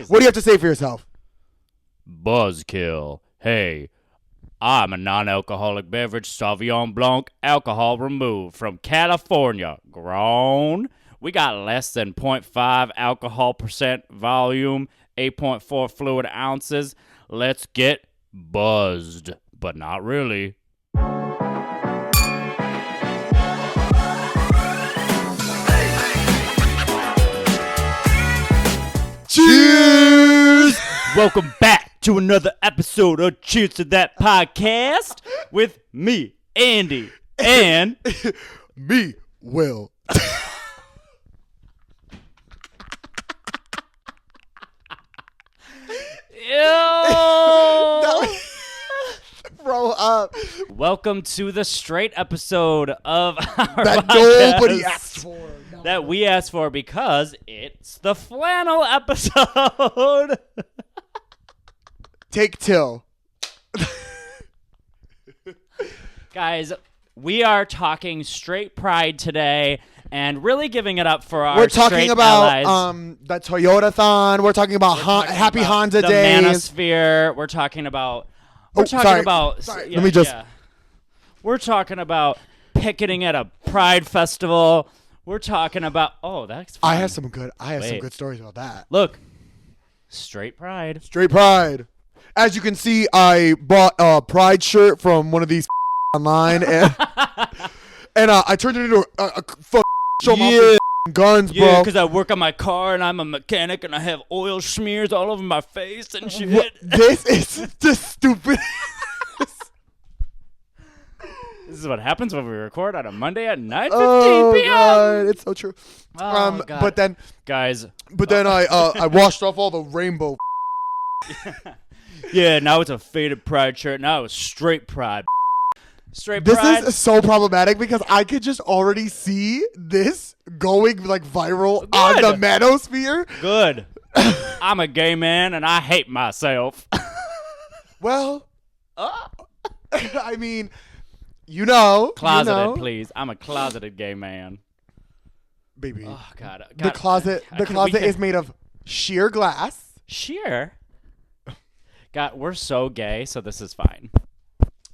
What do you have to say for yourself? Buzzkill. Hey, I'm a non-alcoholic beverage, Sauvignon Blanc, alcohol removed from California. Grown. We got less than 0.5 alcohol percent volume, 8.4 fluid ounces. Let's get buzzed, but not really. Cheers! Welcome back to another episode of Cheers to That podcast with me, Andy, and Me, Will. Ew. Grow up. Welcome to the straight episode of our That podcast nobody asked for. No. that we asked for because it's the flannel episode. Take till. Guys, we are talking straight pride today and really giving it up for our We're talking straight about allies. the Toyota-thon. We're talking about Talking Happy about Honda the Days. Manosphere. We're talking about. Sorry. Yeah, Let me just. yeah. We're talking about picketing at a pride festival. We're talking about. Oh, that's fun. I have some good Wait. stories about that. Look, straight pride. Straight pride. As you can see, I bought a pride shirt from one of these online, and I turned it into a show my guns, bro. Yeah, because I work on my car and I'm a mechanic and I have oil smears all over my face and shit. What? This is the stupid. This is what happens when we record on a Monday at 9:15 Oh p.m. god, it's so true. Oh, God. But then Guys. I washed off all the rainbow. Yeah, now it's a faded pride shirt. Now it's straight pride. Straight This pride. is so problematic because I could just already see this going like viral on the manosphere. Good. I'm a gay man and I hate myself. Well, I mean, Closeted, please. I'm a closeted gay man. baby. Oh, God. The closet is made of sheer glass. Sheer. God, we're so gay, so this is fine.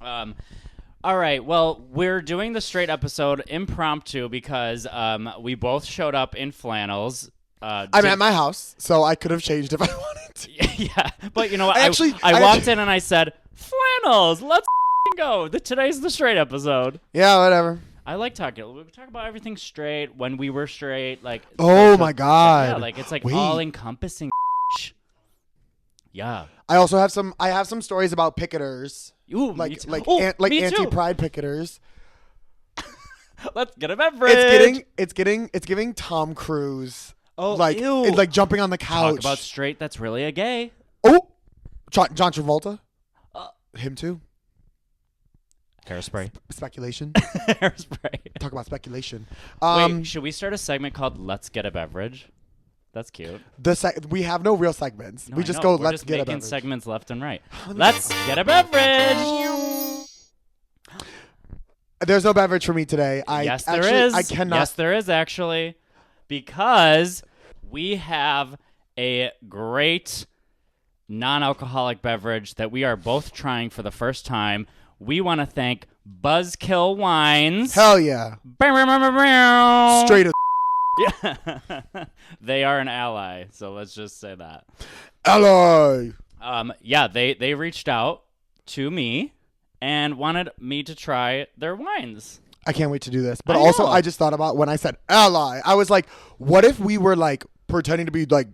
All right, well, we're doing the straight episode impromptu because we both showed up in flannels. I'm at my house, so I could have changed if I wanted to. Yeah, but you know what? I walked in and I said, flannels, let's go. Today's the straight episode. Yeah, whatever. I like talking. We talk about everything straight, when we were straight. Like, Oh my god. Yeah, like it's like Wait. all-encompassing. Yeah. I also have some. I have some stories about picketers, Ooh, me like too. like Ooh, an, like me too. anti-pride picketers. Let's get a beverage. It's giving Tom Cruise. Oh, like ew. it's like jumping on the couch. Talk about straight. That's really a gay. Oh, John Travolta. Him too. Hairspray. Speculation. Hairspray. Talk about speculation. Wait, should we start a segment called "Let's Get a Beverage"? That's cute. We have no real segments. No, we I just know. go. We're Let's just get a making beverage. segments left and right. Let's get a beverage. There's no beverage for me today. Yes, actually, there is. I cannot. Yes, there is actually, because we have a great non-alcoholic beverage that we are both trying for the first time. We want to thank Buzzkill Wines. Hell yeah. Straight as Yeah. They are an ally, so let's just say that. ally. Yeah, they reached out to me and wanted me to try their wines. I can't wait to do this. But I also, know. I just thought about when I said ally, I was like, what if we were like pretending to be like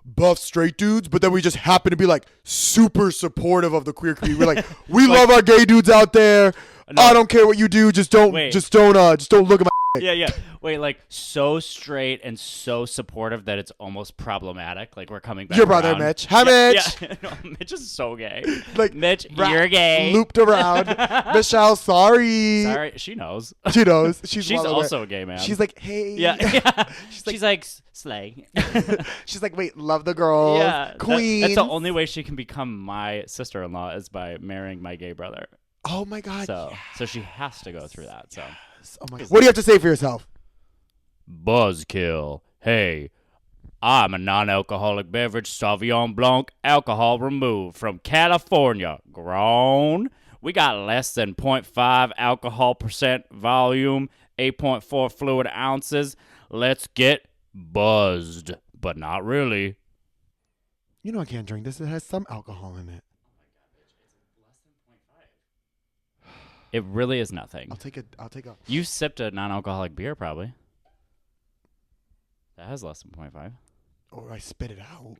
buff straight dudes, but then we just happen to be like super supportive of the queer community. We're like, we love our gay dudes out there. No. I don't care what you do. Just don't look at my. Yeah. Wait, like so straight and so supportive that it's almost problematic. Like we're coming back. Your brother, around. Mitch. Hi, Mitch. Yeah. No, Mitch is so gay. Like Mitch, you're gay. Looped around. Michelle, sorry. Sorry, she knows. She knows. She's well aware. also a gay man. She's like, hey. Yeah. She's like slay. She's like, wait, love the girls. Yeah, Queen. That's the only way she can become my sister-in-law is by marrying my gay brother. Oh my God. So she has to go through that. So. Oh my God. What do you have to say for yourself? Buzzkill. Hey, I'm a non-alcoholic beverage, Sauvignon Blanc, alcohol removed from California, grown. We got less than 0.5 alcohol percent volume, 8.4 fluid ounces. Let's get buzzed, but not really. You know I can't drink this. It has some alcohol in it. It really is nothing. I'll take a. You sipped a non-alcoholic beer, probably. That has less than 0.5. Or I spit it out.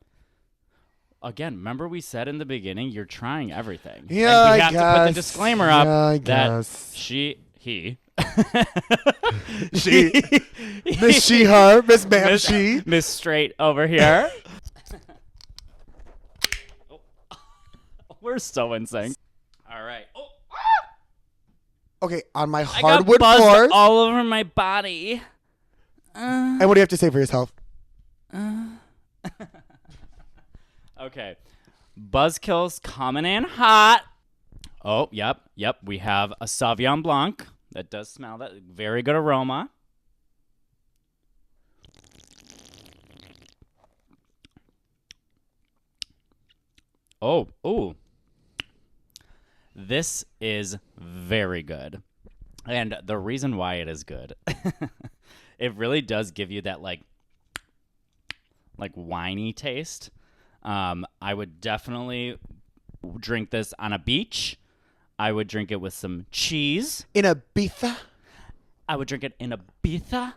Again, remember we said in the beginning, you're trying everything. Yeah, and we I have to put the disclaimer up that he, she, Miss she, her, Miss ma'am, she. Miss Straight over here. We're so in sync. All right. Oh. Okay, on my I got hardwood buzzed floors. all over my body. And what do you have to say for yourself? Okay. Buzzkill's coming in hot. Oh, yep. We have a Sauvignon Blanc. That does smell that. Very good aroma. Oh, ooh. This is very good. And the reason why it is good, it really does give you that like winey taste. I would definitely drink this on a beach. I would drink it with some cheese. In Ibiza? I would drink it in Ibiza.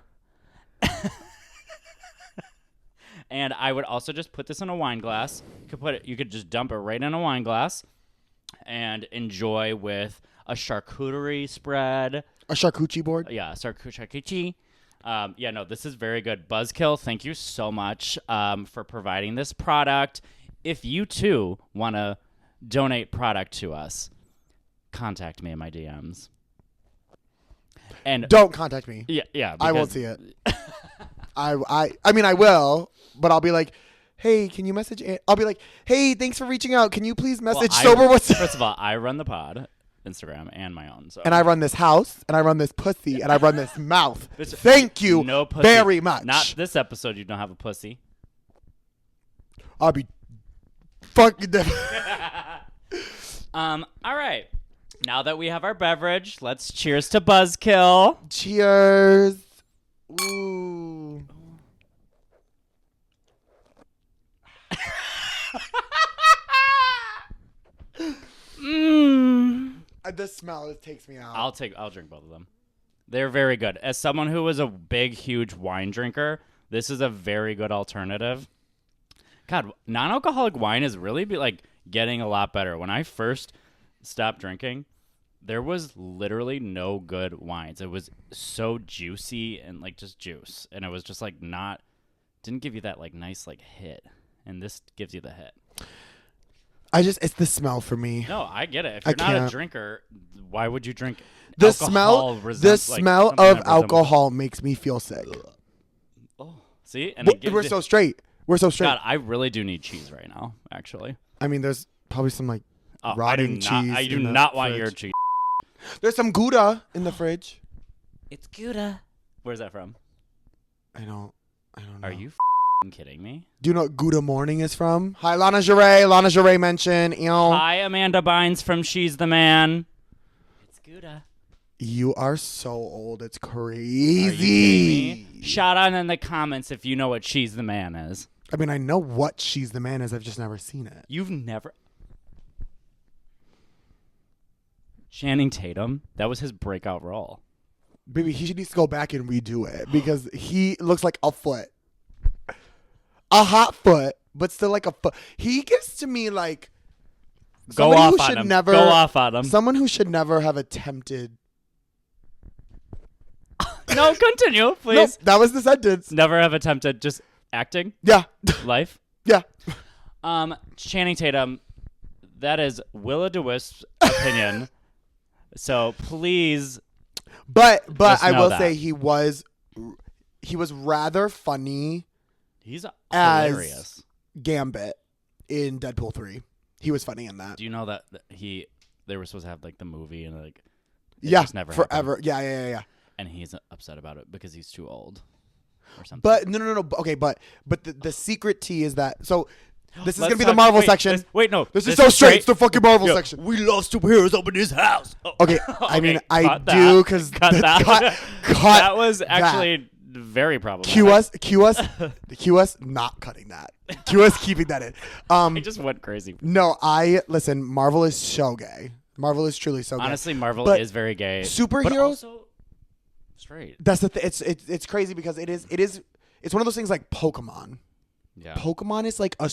And I would also just put this in a wine glass. You could just dump it right in a wine glass and enjoy with a charcuterie spread. A charcuterie board? Yeah, charcuterie. This is very good. Buzzkill, thank you so much for providing this product. If you, too, want to donate product to us, contact me in my DMs. And don't contact me. Yeah. I won't see it. I mean, I will, but I'll be like, hey, can you message? I'll be like, hey, thanks for reaching out. Can you please message Sober What's First of all, I run the pod, Instagram, and my own. So. And I run this house, and I run this pussy, and I run this mouth. Thank you very much. Not this episode. You don't have a pussy. I'll be fucking All right. Now that we have our beverage, let's cheers to Buzzkill. Cheers. Ooh. The smell, it takes me out. I'll drink both of them. They're very good. As someone who was a big, huge wine drinker, this is a very good alternative. God, non-alcoholic wine is really getting a lot better. When I first stopped drinking, there was literally no good wines. It was so juicy and just juice, and it was just didn't give you that nice hit, and this gives you the hit. It's the smell for me. No, I get it. If you're not a drinker, why would you drink the alcohol? Smell of alcohol makes me feel sick. Oh, see? And we're so straight. We're so straight. God, I really do need cheese right now, actually. I mean, there's probably some rotting cheese. I do not want your cheese. There's some Gouda in the fridge. It's Gouda. Where's that from? I don't know. Are you kidding me? Do you know what Gouda Morning is from? Hi, Lana Jarre. Lana Jarre mentioned. Hi, Amanda Bynes from She's the Man. It's Gouda. You are so old. It's crazy. Are you kidding me? Shout out in the comments if you know what She's the Man is. I mean, I know what She's the Man is. I've just never seen it. You've never... Channing Tatum, that was his breakout role. Baby, he needs to go back and redo it because he looks like a foot. A hot foot, but still like a foot. He gives to me Go off on him. Go off on him. Someone who should never have attempted. No, continue, please. Nope, that was the sentence. Never have attempted just acting. Yeah. Life. Yeah. Channing Tatum, that is Willa DeWisp's opinion. So please. But I will that. say he was rather funny. He's hilarious. As Gambit in Deadpool 3. He was funny in that. Do you know that they were supposed to have the movie and it yeah, just never forever. happened. Yeah. And he's upset about it because he's too old. or something. But no. Okay, but the secret tea is that this is Let's gonna be the talk- Marvel wait, section. No. This is so straight. It's the fucking Marvel Yo, section. We love superheroes up in his house. Oh. Okay, I mean I cut that. do because Cut that. cut That was actually very problematic. Q us not cutting that. Q us keeping that in. I just went crazy. No, listen. Marvel is so gay. Marvel is truly so gay. Honestly, Marvel But is very gay. superheroes- but also straight. That's the it's crazy because it's one of those things like Pokemon. Yeah. Pokemon is like a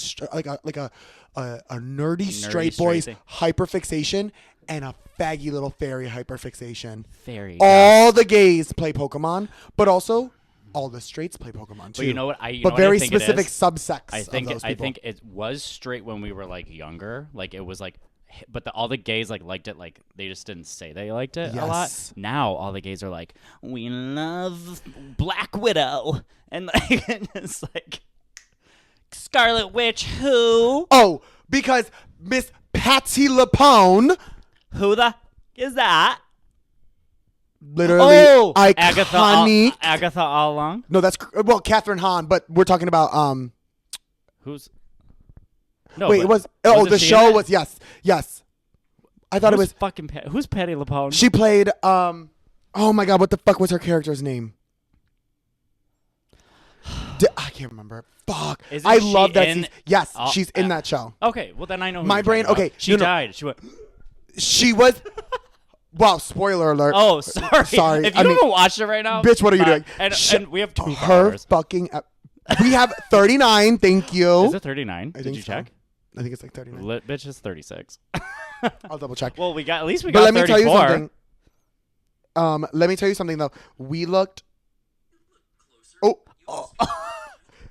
nerdy straight boy's thing. hyperfixation and a faggy little fairy hyperfixation. Very. All the gays play Pokemon, but also all the straights play Pokemon too. But you know what? But very think it specific is? subsects I think of those I people. think it was straight when we were like younger. Like it was like, but all the gays like liked it. Like they just didn't say they liked it a lot. Yes. Now all the gays are like, we love Black Widow, and like it's like Scarlet Witch. Who? Oh, because Miss Patty LaPone, Who the is that? literally iconic. Agatha all along. No, that's Catherine Hahn, but we're talking about Who's? No, Wait, but it was wasn't the she in show it? was yes. I thought it was Who's Patty LaPone? she played oh my god, what the fuck was her character's name? I can't remember. Fuck. Isn't I she love that in- season. Yes, Oh, she's in that show. Okay, well then I know. Who My you're brain- talking about. okay, She no. died. She went. She was wow, spoiler alert. Oh, sorry. Sorry. If you I mean, haven't watched it right now, bitch, what are you doing? And, Sh- and we have 2 her followers. fucking we have 39, thank you. Is it 39? I Did think you so. check? I think it's like 39. Lit bitch is 36. I'll double check. Well, at least we But got let me 34. tell you something. Let me tell you something though. We looked. Oh.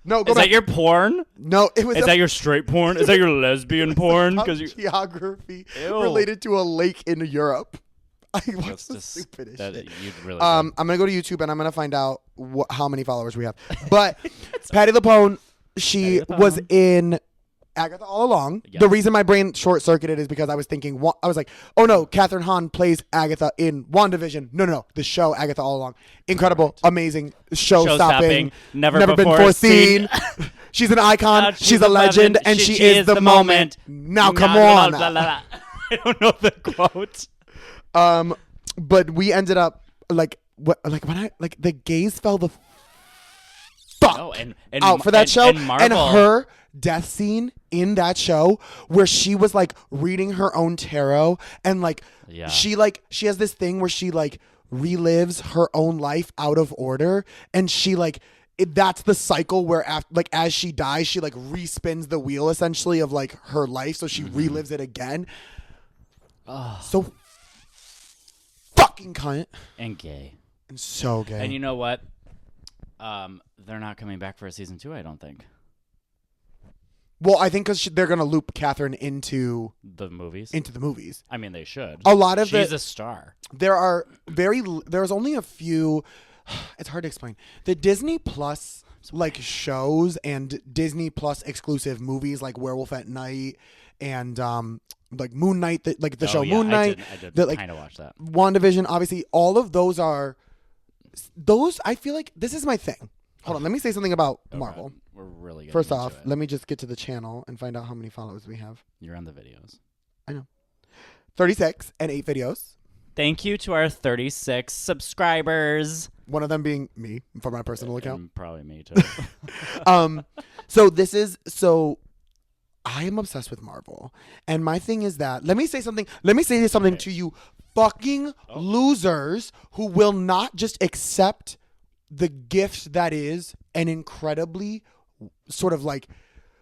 No, go Is back. that your porn? No, it was Is that your straight porn? Is that your lesbian porn? Because you. geography Ew. related to a lake in Europe. I watched That's the just stupidest that, shit. you really. I'm gonna go to YouTube and I'm gonna find out how many followers we have. But Patty LaPone, she Patty LaPone. was in Agatha all along. Yes. The reason my brain short circuited is because I was thinking, I was like, oh no, Catherine Hahn plays Agatha in WandaVision. No, the show Agatha all along. Incredible, amazing, show-stopping, Never been before before seen. seen. She's an icon. Now She's a legend, and she is the moment. Now come on. I don't know the quote. But we ended up like the gays fell the fuck Oh, and out for that show, and Marvel. her death scene in that show where she was like reading her own tarot and like Yeah. she has this thing where she like relives her own life out of order, and she like that's the cycle where as she dies she like respins the wheel essentially of like her life, so she relives it again. So fucking cunt and gay. and so gay. And you know what? They're not coming back for a season 2, I don't think. Well, I think because they're gonna loop Catherine into The movies. the movies. I mean, they should. A lot of She's a star. There's only a few. It's hard to explain. The Disney Plus like shows and Disney Plus exclusive movies like Werewolf at Night and like Moon Knight, the show Moon Knight. I did that, like, kind of watch that. WandaVision, obviously, all of those are those. I feel like this is my thing. Hold on, let me say something about Marvel. We're really getting First into off, it. let me just get to the channel and find out how many followers we have. You're on the videos. 36 and 8 videos. Thank you to our 36 subscribers. One of them being me for my personal account. And probably me too. So I am obsessed with Marvel, and my thing is that let me say something to you fucking losers who will not just accept the gift that is an incredibly sort of like,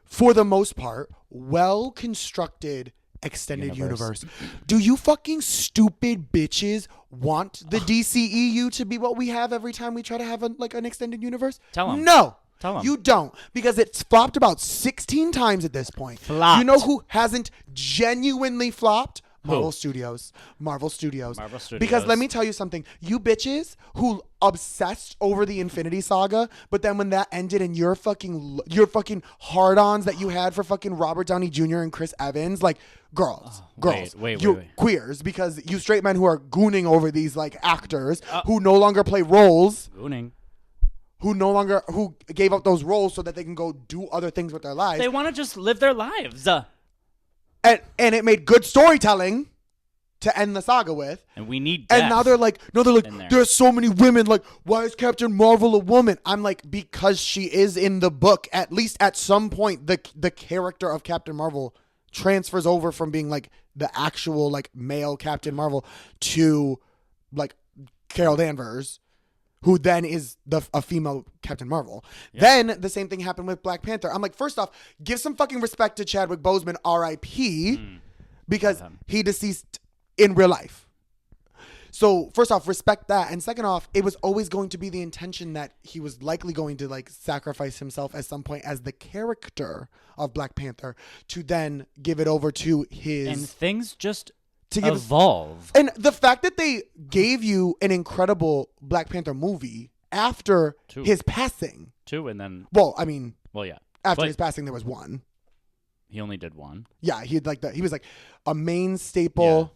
for the most part, well constructed extended universe. Do you fucking stupid bitches want the DCEU to be what we have every time we try to have an extended universe? Tell 'em. No. Tell 'em. You don't, because it's flopped about 16 times at this point. Flopped. You know who hasn't genuinely flopped? Who? Marvel Studios. Marvel Studios. Because let me tell you something. You bitches who obsessed over the Infinity Saga, but then when that ended and your fucking hard-ons that you had for fucking Robert Downey Jr. and Chris Evans, like, girls, wait. you queers, because you straight men who are gooning over these like actors who no longer play roles, Gooning. who gave up those roles so that they can go do other things with their lives. They want to just live their lives. And it made good storytelling to end the saga with. And we need death. And now they're like, there's so many women. Like, why is Captain Marvel a woman? I'm like, because she is in the book. At least at some point, the character of Captain Marvel transfers over from being like the actual like male Captain Marvel to like Carol Danvers, who then is a female Captain Marvel. Yeah. Then the same thing happened with Black Panther. I'm like, first off, give some fucking respect to Chadwick Boseman, R.I.P., because he deceased in real life. So first off, respect that. And second off, it was always going to be the intention that he was likely going to like sacrifice himself at some point as the character of Black Panther to then give it over to his... And things just... evolve. And the fact that they gave you an incredible Black Panther movie after his passing. And then... Well, I mean... Well, yeah. After his passing, there was one. He only did one? Yeah, he was like a main staple. Yeah.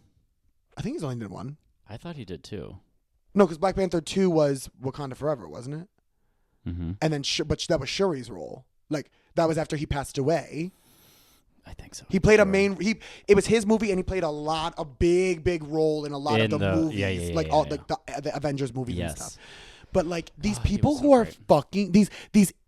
I think he's only did one. I thought he did 2. No, because Black Panther 2 was Wakanda Forever, wasn't it? Mm-hmm. And then, but that was Shuri's role. Like, that was after he passed away. I think so. He played it was his movie, and he played a big role in a lot of the movies, the Avengers movies and stuff. But like these people who are fucking these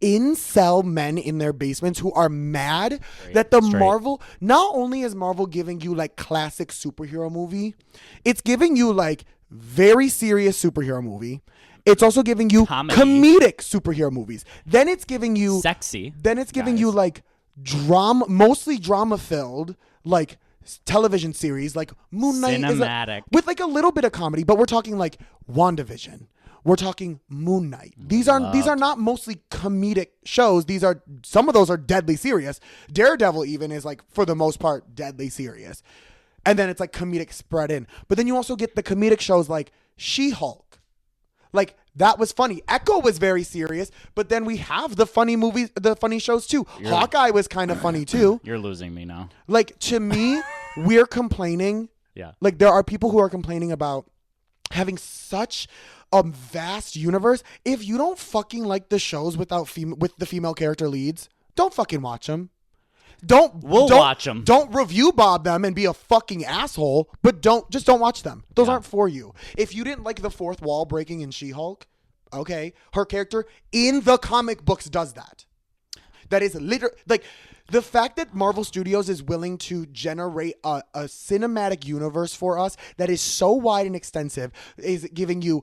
incel men in their basements who are mad that Marvel, not only is Marvel giving you like classic superhero movie, it's giving you like very serious superhero movie. It's also giving you comedic superhero movies. Then it's giving you sexy. Then it's giving you like mostly drama filled like television series like Moon Knight cinematic with like a little bit of comedy, but we're talking like WandaVision, we're talking Moon Knight. These are not mostly comedic shows. Some of those are deadly serious. Daredevil even is like for the most part deadly serious, and then it's like comedic spread in. But then you also get the comedic shows like She-Hulk. Like, that was funny. Echo was very serious, but then we have the funny movies, the funny shows too. Hawkeye was kind of funny too. You're losing me now. Like, to me, we're complaining. Yeah. Like, there are people who are complaining about having such a vast universe. If you don't fucking like the shows with the female character leads, don't fucking watch them. We'll watch them. Don't review Bob them and be a fucking asshole, but don't watch them. Those aren't for you. If you didn't like the fourth wall breaking in She-Hulk, okay, her character in the comic books does that. That is literally like the fact that Marvel Studios is willing to generate a cinematic universe for us that is so wide and extensive is giving you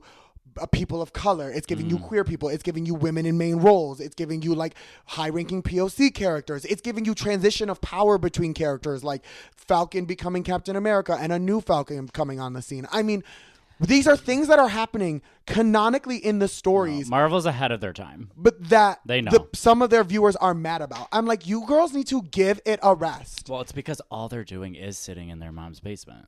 people of color. It's giving you queer people. It's giving you women in main roles. It's giving you like high-ranking POC characters. It's giving you transition of power between characters, like Falcon becoming Captain America and a new Falcon coming on the scene. I mean, these are things that are happening canonically in the stories. No, Marvel's ahead of their time. But that they know. Some of their viewers are mad about. I'm like, you girls need to give it a rest. Well, it's because all they're doing is sitting in their mom's basement.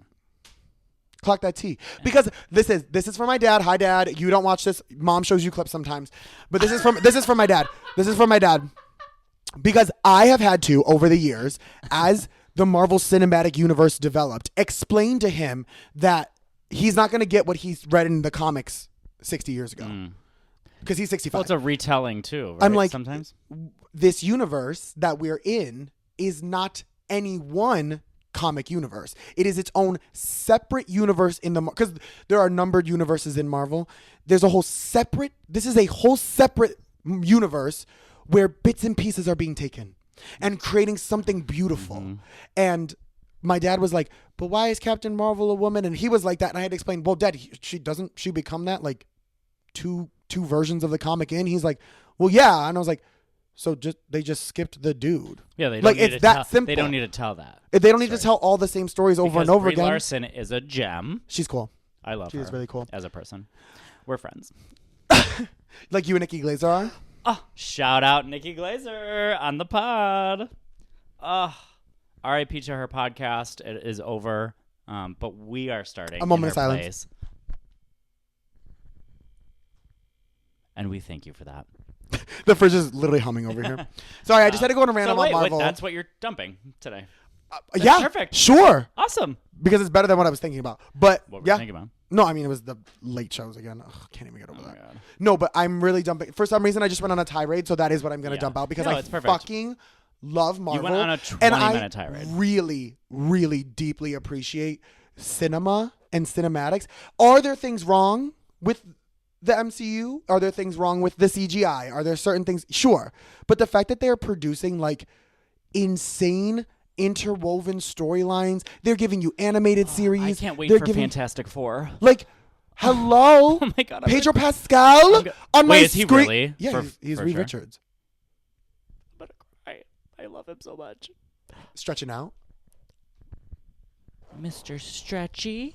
Clock that T. Because this is for my dad. Hi, Dad. You don't watch this. Mom shows you clips sometimes. But this is from my dad. This is from my dad. Because I have had to, over the years, as the Marvel Cinematic Universe developed, explain to him that he's not going to get what he's read in the comics 60 years ago. Because he's 65. Well, it's a retelling, too, right? I'm like, sometimes this universe that we're in is not any one comic universe. It is its own separate universe in the because there are numbered universes in Marvel. This is a whole separate universe where bits and pieces are being taken and creating something beautiful. And my dad was like, but why is Captain Marvel a woman? And he was like that, and I had to explain, well, Dad, she become that like two versions of the comic in? He's like, well, yeah. And I was like, so they just skipped the dude. Yeah, they don't like need it's that simple. They don't need to tell that. They don't need to tell all the same stories over and over Brie again. Larson is a gem. She's cool. I love her. She's really cool as a person. We're friends. Like you and Nikki Glazer are. Oh, shout out Nikki Glazer on the pod. R.I.P. to her podcast. It is over, but we are starting a moment of silence. Place. And we thank you for that. The fridge is literally humming over here. Sorry, I just had to go on a rant about Marvel. That's what you're dumping today. Yeah, perfect. Sure. Awesome. Because it's better than what I was thinking about. But What were you thinking about? No, I mean, it was the late shows again. Ugh, can't even get over that. God. No, but I'm really dumping. For some reason, I just went on a tirade, so that is what I'm going to dump out because No, I it's perfect. fucking love Marvel. You went on a and 20-minute tirade. Really, really deeply appreciate cinema and cinematics. Are there things wrong with the MCU? Are there things wrong with the CGI? Are there certain things? Sure. But the fact that they're producing like insane interwoven storylines, they're giving you animated series. I can't wait they're for giving, Fantastic Four. Like, hello? Oh my God. Pedro Pascal on my Wait, is he screen. really? Yeah, he's for Reed sure? Richards. But I love him so much. Stretching out. Mr. Stretchy.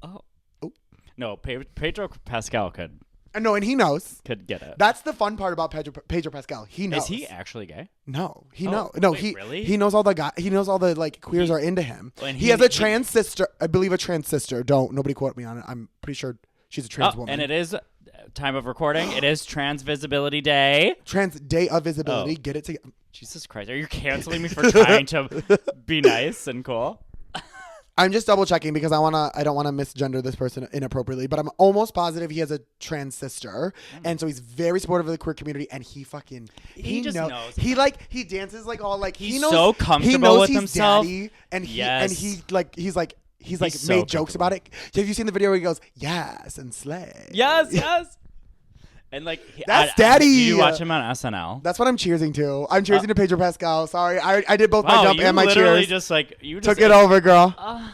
Oh. Oh. No, Pedro Pascal could No, and he knows. get it. That's the fun part about Pedro Pascal. He knows. Is he actually gay? No, he Oh, knows. No, wait, really? he knows all the guy. He knows all the like queers are into him. And He has a trans sister. I believe a trans sister. Nobody quote me on it. I'm pretty sure she's a trans woman. And it is time of recording. It is Trans Visibility Day. Trans Day of Visibility. Oh. Get it together. Jesus Christ, are you canceling me for trying to be nice and cool? I'm just double checking because I don't want to misgender this person inappropriately, but I'm almost positive he has a trans sister, and so he's very supportive of the queer community, and he just knows. He dances like all like He's he knows, so comfortable he knows with he's himself. daddy, and Yes. he's so made jokes about it. Have you seen the video where he goes yes and slay? Yes. And like That's daddy. Did you watch him on SNL? That's what I'm cheersing to. I'm cheersing to Pedro Pascal. Sorry, I did both my Wow, jump you and my literally cheers. just like you Took just it over, girl. I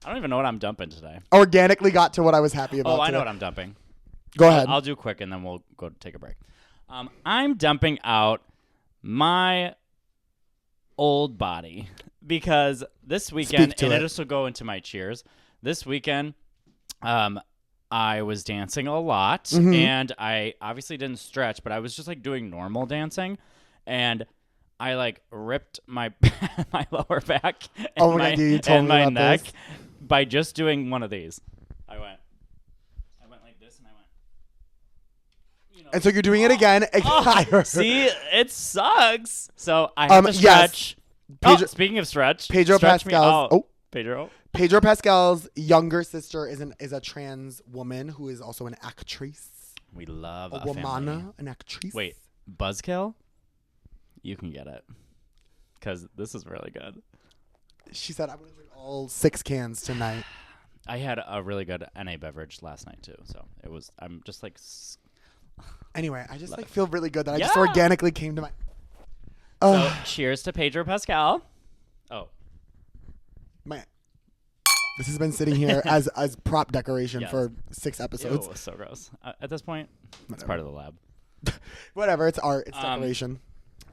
don't even know what I'm dumping today. Organically got to what I was happy about. Oh, I today. know what I'm dumping. Go ahead. I'll do quick and then we'll go take a break. I'm dumping out my old body because this weekend, and this will go into my cheers. This weekend, I was dancing a lot, and I obviously didn't stretch, but I was just like doing normal dancing, and I like ripped my my lower back and God, you told and me my about neck this. by just doing one of these. I went like this, and I went. You know, And so you're doing it again. see, it sucks. So I have to stretch. Yes. Speaking of stretch, Pedro stretch me Pascal's. out. Pedro. Pedro Pascal's younger sister is a trans woman who is also an actress. We love A family. womana, an actress. Wait, Buzzkill? You can get it. Because this is really good. She said, I'm going to drink all 6 cans tonight. I had a really good NA beverage last night, too. So I'm just like... Anyway, I just feel really good that I Yeah. just organically came to my... So, cheers to Pedro Pascal. Oh. Man. This has been sitting here as prop decoration Yes. for 6 episodes. Ew, so gross. At this point, it's part of the lab. Whatever, it's art, it's decoration.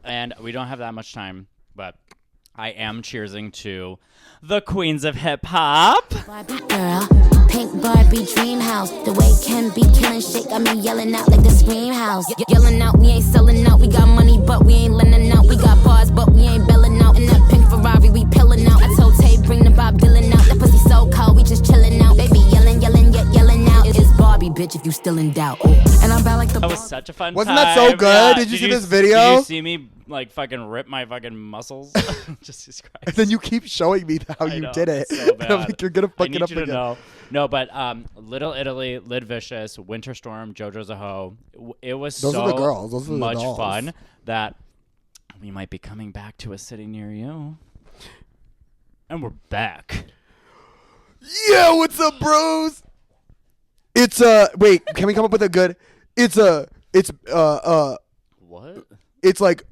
And we don't have that much time, but I am cheersing to the queens of hip hop. Barbie girl, pink Barbie dream house. The way Ken be killing shit got me yelling out like the scream house. Yelling out, we ain't selling out. We got money, but we ain't lending out. We got bars, but we ain't belling out. In that pink Ferrari, we pillin' out. I told Tay, bring the Bob Dylan out. That pussy so cold, we just chillin' out. Baby yelling, yet yelling out. It's Barbie, bitch, if you still in doubt. Ooh. And I'm back like the That was such a fun Wasn't time. that so good? Did you see this video? Did you see me like fucking rip my fucking muscles? Jesus Christ. And then you keep showing me how I you know, did it. so And I'm bad. like, you're going to fuck I need it up you to again. know. No, but Little Italy, Lid Vicious, Winter Storm, JoJo's a Hoe. It was Those so are the girls. Those are the much dolls. fun that we might be coming back to a city near you. And we're back. Yeah, what's up, bros? It's wait, can we come up with a good? It's What? it's like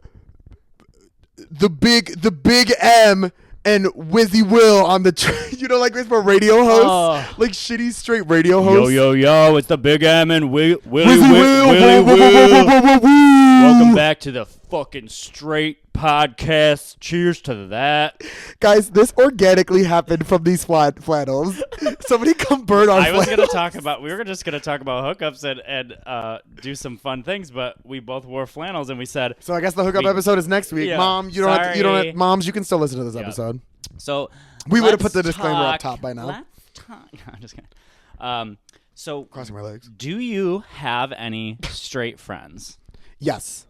the big M and Wizzy Will on the you know, like this for radio hosts, like shitty straight radio hosts. Yo, it's the Big M and Willie Wizzy Will. Will. Welcome back to the fucking straight podcast. Cheers to that. Guys, this organically happened from these flannels. Somebody come burn our We were just gonna talk about hookups and do some fun things, but we both wore flannels and we said So I guess the hookup episode is next week. Yeah, Mom, you don't sorry. moms, you can still listen to this episode. so. We would have let's put the disclaimer up talk- top by now. Let's talk. I'm just kidding. So Crossing my legs. do you have any straight friends? Yes.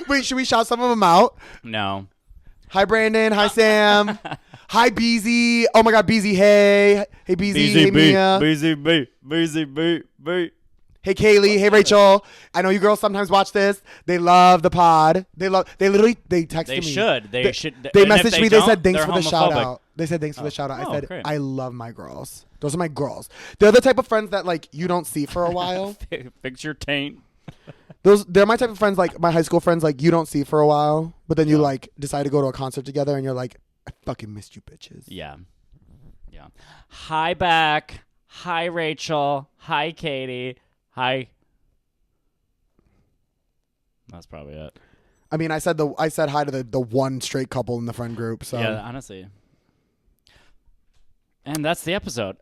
Wait, should we shout some of them out? No. Hi, Brandon. Hi, Sam. Hi, Beezy. Oh my God, Beezy. Hey. Hey, Beezy. Hey, Mia. BZB. Hey, Kaylee. Hey, Rachel. I know you girls sometimes watch this. They love the pod. They literally texted They me. should. They should. They and if messaged me. They said thanks they're for the shout homophobic. out. They said thanks for the shout out. I Oh, said great. I love my girls. Those are my girls. They're the type of friends that like you don't see for a while. Fix your taint. They're my type of friends, like my high school friends, like you don't see for a while, but then you like decide to go to a concert together, and you're like, I fucking missed you, bitches. Yeah. Hi, back. Hi, Rachel. Hi, Katie. Hi. That's probably it. I mean, I said hi to the one straight couple in the friend group. So Yeah, honestly. And that's the episode.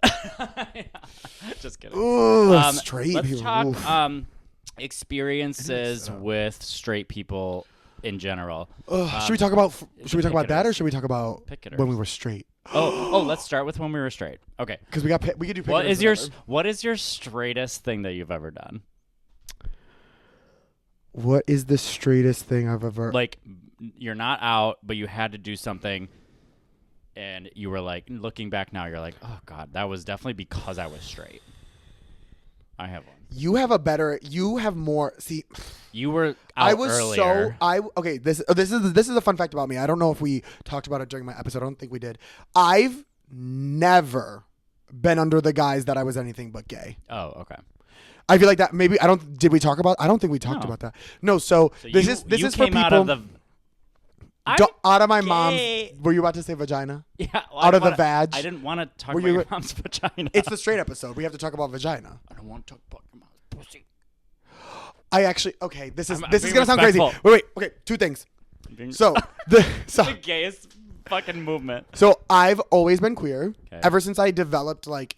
Just kidding. Ooh, straight Let's people. talk Oof. experiences with straight people in general. Should we talk about that, or pick-hitters. should we talk about Pick-hitters. when we were straight? Let's start with when we were straight. Okay. Because we could do. What is pick-hitters what is your straightest thing that you've ever done? What is the straightest thing I've ever? Like, you're not out, but you had to do something, and you were like, looking back now, you're like, oh God, that was definitely because I was straight. I have one. You have more. See, You were out I was earlier. okay. This is a fun fact about me. I don't know if we talked about it during my episode. I don't think we did. I've never been under the guise that I was anything but gay. Oh, okay. I feel like that maybe did we talk about? I don't think we talked No. about that. No. So this is you for came people out of the. out of my gay. mom's. Were you about to say vagina? Yeah, well, Out of the I vag? didn't want to talk Were about you- your mom's vagina. It's the straight episode. We have to talk about vagina. I don't want to talk about your mom's pussy. I actually okay. This is I'm this is being gonna sound crazy. respectful. Wait. Okay. Two things. So the gayest fucking movement. So I've always been queer Okay. ever since I developed like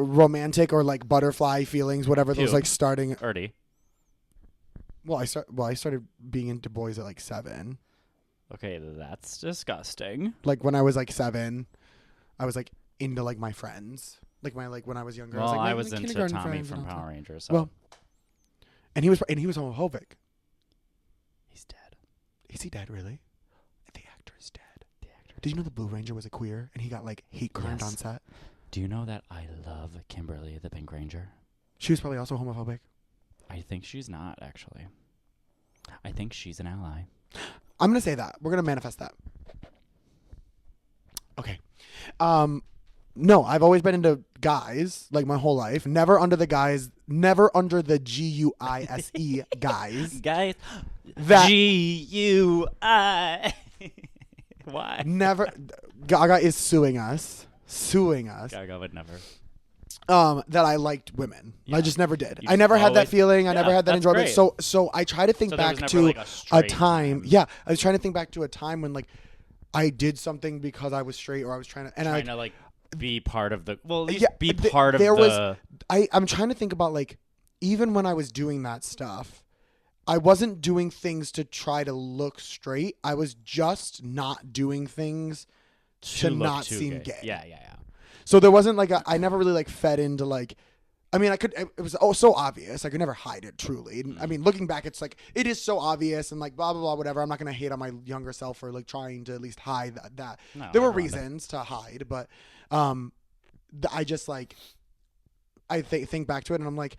romantic or like butterfly feelings, whatever those Pubes. like starting. Erdy. I started being into boys at like 7. Okay, that's disgusting. Like when I was like 7, I was like into like my friends. Like when I was younger. Well, I I was was like, my into kindergarten Tommy friends from and all Power that. Rangers. So Well, and he was homophobic. he's dead. Is he dead really? The actor is dead. Did you know the Blue Ranger was a queer and he got like hate crimed Yes. on set? Do you know that I love Kimberly the Pink Ranger? She was probably also homophobic. I think she's not, actually. I think she's an ally. I'm gonna say that. We're gonna manifest that. Okay. No, I've always been into guys like my whole life. Never under the GUISE guys. Guys, That G-U-I. Why? never. Gaga is suing us. Gaga would never. That I liked women. I Yeah. just never did. You I never had that always- feeling. I never yeah, had that that's enjoyment. great. So I try to think So there back was never, to like, a a straight time. time. Yeah, I was trying to think back to a time when like I did something because I was straight, or I was trying to, and Trying to, like, be part of the... Well, at least Yeah, be th- part of there the... was- I'm trying to think about like even when I was doing that stuff, I wasn't doing things to try to look straight. I was just not doing things to look not too seem gay. Yeah. So there wasn't like I never really like fed into like. I mean, it was so obvious. I could never hide it truly. I mean, looking back, it's like, it is so obvious and like blah, blah, blah, whatever. I'm not going to hate on my younger self for like trying to at least hide that. No, There were everyone does. reasons to hide, but I just like, I think back to it and I'm like,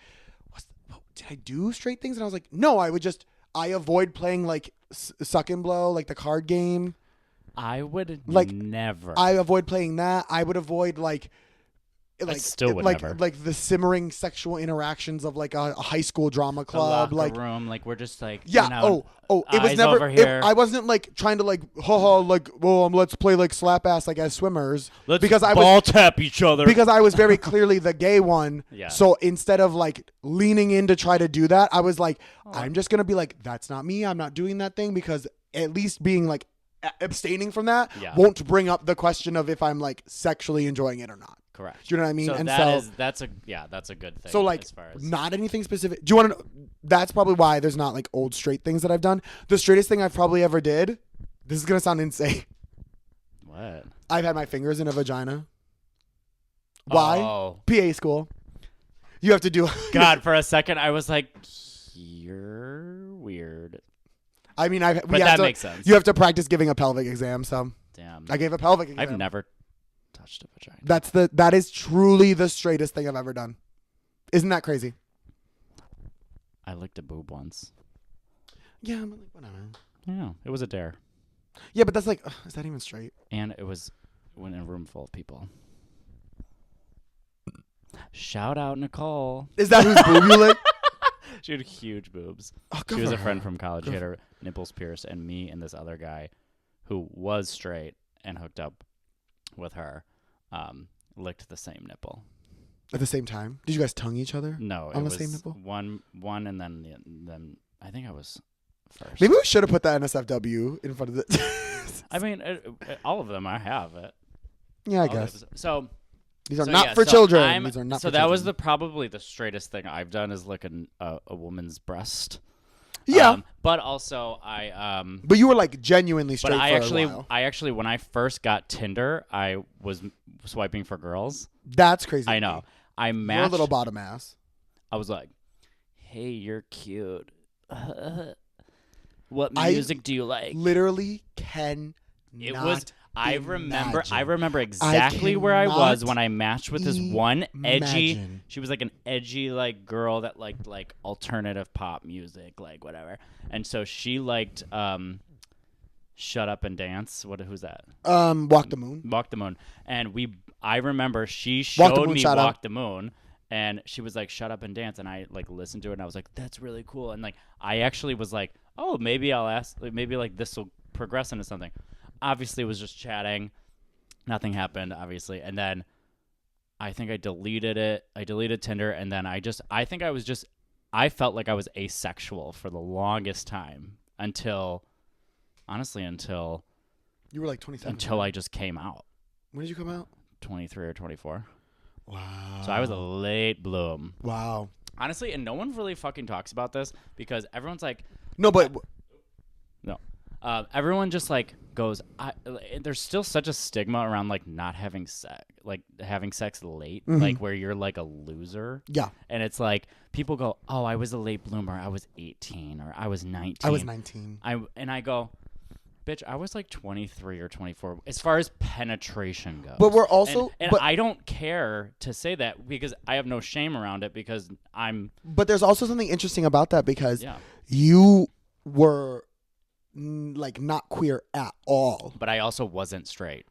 did I do straight things? And I was like, no, I avoid playing like suck and blow, like the card game. I would Like, never. I avoid playing that. I would avoid like still would like never. like the simmering sexual interactions of like a high school drama the club, locker like room, like, we're just like... yeah. You know, It was eyes never. over here. I wasn't like trying to like like let's play like slap ass like as swimmers Let's because I ball was tap each other. because I was very clearly the gay one. Yeah. So instead of like leaning in to try to do that, I was like, I'm just gonna be like, that's not me. I'm not doing that thing because at least being like abstaining from that Yeah. won't bring up the question of if I'm like sexually enjoying it or not. Correct. Do you know what I mean? So And that's a good thing. So like as far as, not anything specific. Do you want to? That's probably why there's not like old straight things that I've done. The straightest thing I've probably ever did. This is gonna sound insane. what? I've had my fingers in a vagina. Why? Oh PA school. You have to do. God! For a second, I was like, "You're weird." I mean, But that makes sense. You have to practice giving a pelvic exam, so Damn. I gave a pelvic exam. I've never touched a vagina. That is truly the straightest thing I've ever done. Isn't that crazy? I licked a boob once. Yeah, but like, whatever. Yeah, it was a dare. Yeah, but that's like, is that even straight? And it was in a room full of people. Shout out Nicole. Is that whose boob you licked? She had huge boobs. Oh, She was a friend from college. She had her nipples pierced, and me and this other guy who was straight and hooked up with her licked the same nipple. At the same time? Did you guys tongue each other? No, on it the was same nipple? One, and then I think I was first. Maybe we should have put that NSFW in front of the. I mean, all of them. I have it. Yeah, I All guess. of it. So These are so not yeah, for so children. These are not so for that was children. probably the straightest thing I've done is lick a woman's breast. Yeah. But also I But you were like genuinely straight but for a while. I actually when I first got Tinder, I was swiping for girls. That's crazy. I know. I You're a matched. little bottom ass. I was like, "Hey, you're cute. What I music do you like?" Literally can. It was. I remember I exactly where I was cannot when I matched with this one edgy. imagine. She was like an edgy like girl that liked like alternative pop music, like whatever. And so she liked "Shut Up and Dance." Who's that? Walk the Moon. Walk the Moon. And I remember she Walk the showed Moon, me shout out. Walk the Moon, and she was like, "Shut Up and Dance," and I like listened to it, and I was like, "That's really cool." And like I actually was like, "Oh, maybe I'll ask. Like, maybe like this will progress into something." Obviously, it was just chatting. Nothing happened, obviously, and then I think I deleted it. I deleted Tinder, and then I felt like I was asexual for the longest time until You were like 27. until I just came out. When did you come out? 23 or 24. Wow. So I was a late bloom. Wow. Honestly, and no one really fucking talks about this because everyone's like, No, but everyone just like goes, there's still such a stigma around like not having sex, like having sex late, like where you're like a loser. yeah, And it's like, people go, "Oh, I was a late bloomer. I was 18 or I was 19. I was 19. I go, bitch, I was like 23 or 24 as far as penetration goes. But we're also, and but, I don't care to say that because I have no shame around it because I'm, but there's also something interesting about that because yeah. you were like not queer at all. But I also wasn't straight.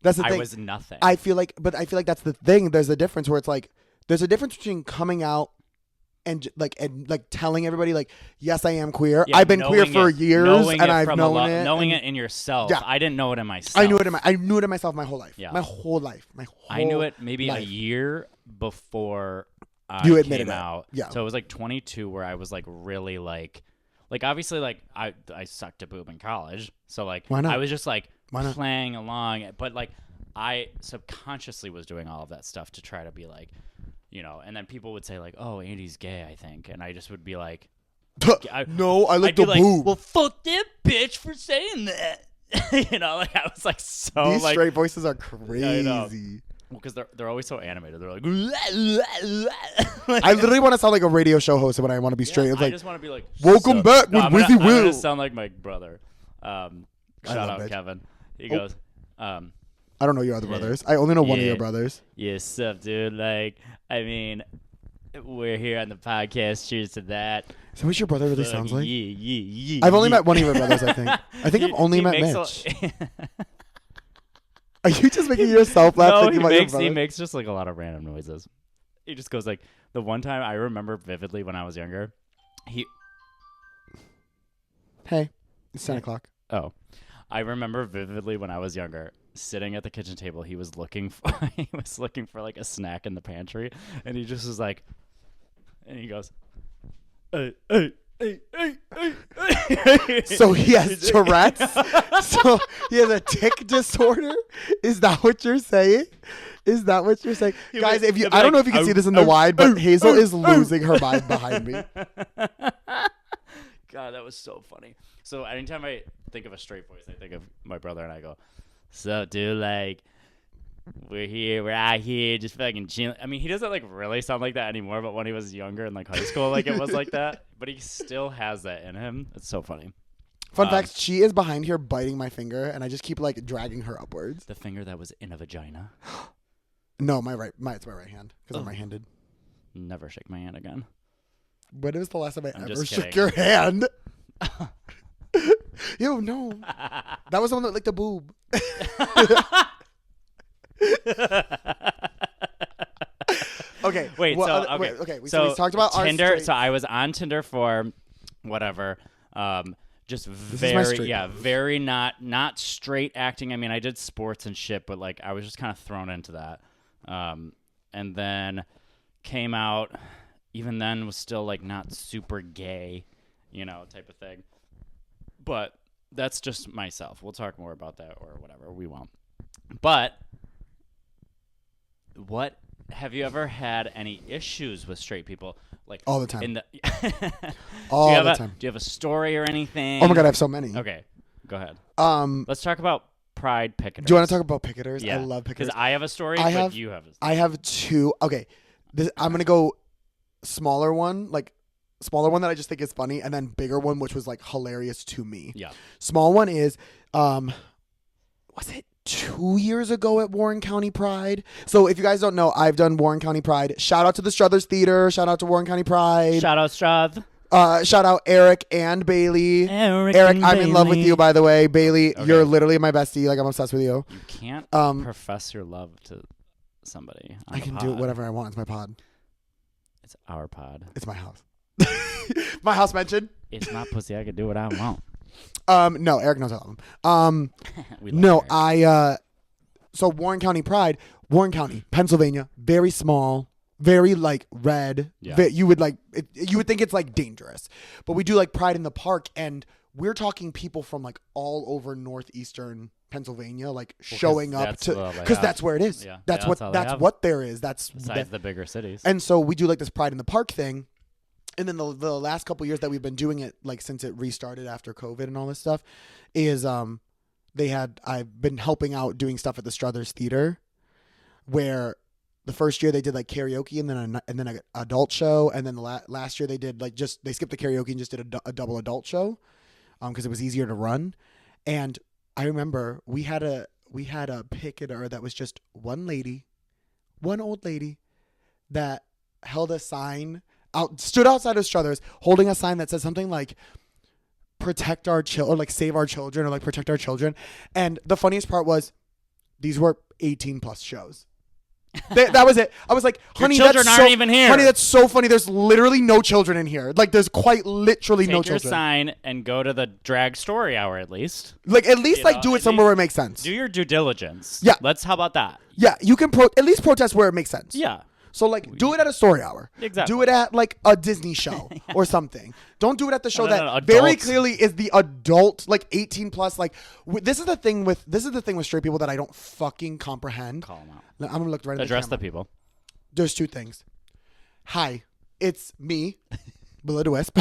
That's the thing. I was nothing. I feel like that's the thing. There's a difference where it's like there's a difference between coming out and telling everybody like, yes, I am queer. Yeah, I've been queer knowing for it- years knowing and it I've from known it. knowing and it in yourself. Yeah. I didn't know it in myself. I knew it in myself my whole life. Yeah. My whole life. I knew it maybe life. a year before I You admitted came it. out. Yeah. So it was like 22 where I was like really like obviously like I sucked a boob in college. So like Why not? I was just like Why not? playing along, but like I subconsciously was doing all of that stuff to try to be like, you know, and then people would say like, "Oh, Andy's gay," I think. And I just would be like, no, I like I'd be the like, boob. "Well, fuck that bitch for saying that." You know, like I was like so These like straight voices are I know. crazy. because they're always so animated. They're like, I literally want to sound like a radio show host when I want to be straight. Yeah, It's I like, just want to be like, welcome "Sup?" back No, with I'm Wizzy gonna, I'm Will. gonna sound like my brother. Shout love out it. Kevin. He Oh. goes, I don't know your other brothers. I only know one of Yeah. your brothers. "Yeah, sup, dude? Like, I mean, we're here on the podcast. Cheers to that." Is that what your brother really Fuck, sounds like? Yeah. I've only met one of your brothers, I think. I think I've only met Mitch. Are you just making yourself laugh No, thinking about your he brother? makes just like a lot of random noises. He just goes like, the one time I remember vividly when I was younger, Hey, it's 10 o'clock. Oh, I remember vividly when I was younger, sitting at the kitchen table. He was looking for like a snack in the pantry, and he just was like, and he goes, "Hey." So he has Tourette's? So he has a tic disorder? Is that what you're saying? Is that what you're saying? He Guys, would- if you he'd be I don't like, know if you can see this in the wide, but Hazel is losing her mind behind me. God, that was so funny. So anytime I think of a straight voice, I think of my brother, and I go, "So, dude, like, we're out here, just fucking chilling." I mean, he doesn't like really sound like that anymore, but when he was younger in like high school, like it was like that. But he still has that in him. It's so funny. Fun fact, she is behind here biting my finger, and I just keep like dragging her upwards. The finger that was in a vagina. No, it's my right hand because I'm right-handed. Never shake my hand again. When was the last time I I'm ever just shook kidding. your hand? Yo, no. That was the one that licked the boob. Okay. Wait, So we talked about Tinder. our straight. So I was on Tinder for whatever. Just very not straight acting. I mean, I did sports and shit, but like I was just kind of thrown into that. And then came out. Even then, was still like not super gay, type of thing. But that's just myself. We'll talk more about that or whatever. We won't. But what have you ever had any issues with straight people? Like All the time. All the time. Do you have a story or anything? Oh my God, I have so many. Okay, go ahead. Um, Let's talk about pride picketers. do you want to talk about picketers? Yeah, I love picketers. because I have a story, I but have- you have a story. I have two. Okay, I'm gonna go smaller one that I just think is funny, and then bigger one which was like hilarious to me. Yeah. Small one is, was it 2 years ago at Warren County Pride? So if you guys don't know, I've done Warren County Pride. Shout out to the Struthers Theater. Shout out to Warren County Pride. Shout out Strav. Shout out Eric and Bailey. Eric, I'm in love with you, by the way. Bailey, Okay. you're literally my bestie. Like, I'm obsessed with you. You can't profess your love to somebody. On I the can pod. do whatever I want. It's my pod. It's our pod. It's my house. My house mentioned. It's not pussy. I can do what I want. No, Eric knows I love him. We love No, Eric. So Warren County Pride, Warren County, Pennsylvania, very small, very like red. Yeah. You would think it's like dangerous, but we do like Pride in the park, and we're talking people from like all over northeastern Pennsylvania, like showing up that's to all they because have. that's where it is. Yeah, That's that's all they have. what there is. That's Besides the bigger cities. and so we do like this Pride in the Park thing. And then the last couple years that we've been doing it, like since it restarted after COVID and all this stuff, is I've been helping out doing stuff at the Struthers Theater, where the first year they did like karaoke and then an adult show, and then the last year they did like they skipped the karaoke and just did a double adult show, because it was easier to run. And I remember we had a picketer that was just one old lady that held a sign stood outside of Struthers holding a sign that said something like protect our children, or like save our children, or like protect our children. And the funniest part was these were 18 plus shows. That was it. I was like, honey, Your children that's aren't even here. Honey, that's so funny. There's literally no children in here. Like, there's quite literally Take no your children. sign and go to the drag story hour at least. Like, at least do it at somewhere least where it makes sense. Do your due diligence. Yeah. How about that? Yeah, you can at least protest where it makes sense. Yeah. So, like, do it at a story hour. Exactly. Do it at, like, a Disney show or something. Don't do it at the show No, that very adults. clearly is the adult, like, 18 plus. Like, this is the thing with straight people that I don't fucking comprehend. Call them out. I'm going to look right at the Address camera. the people. There's two things. Hi, it's me, Willa the Wisp.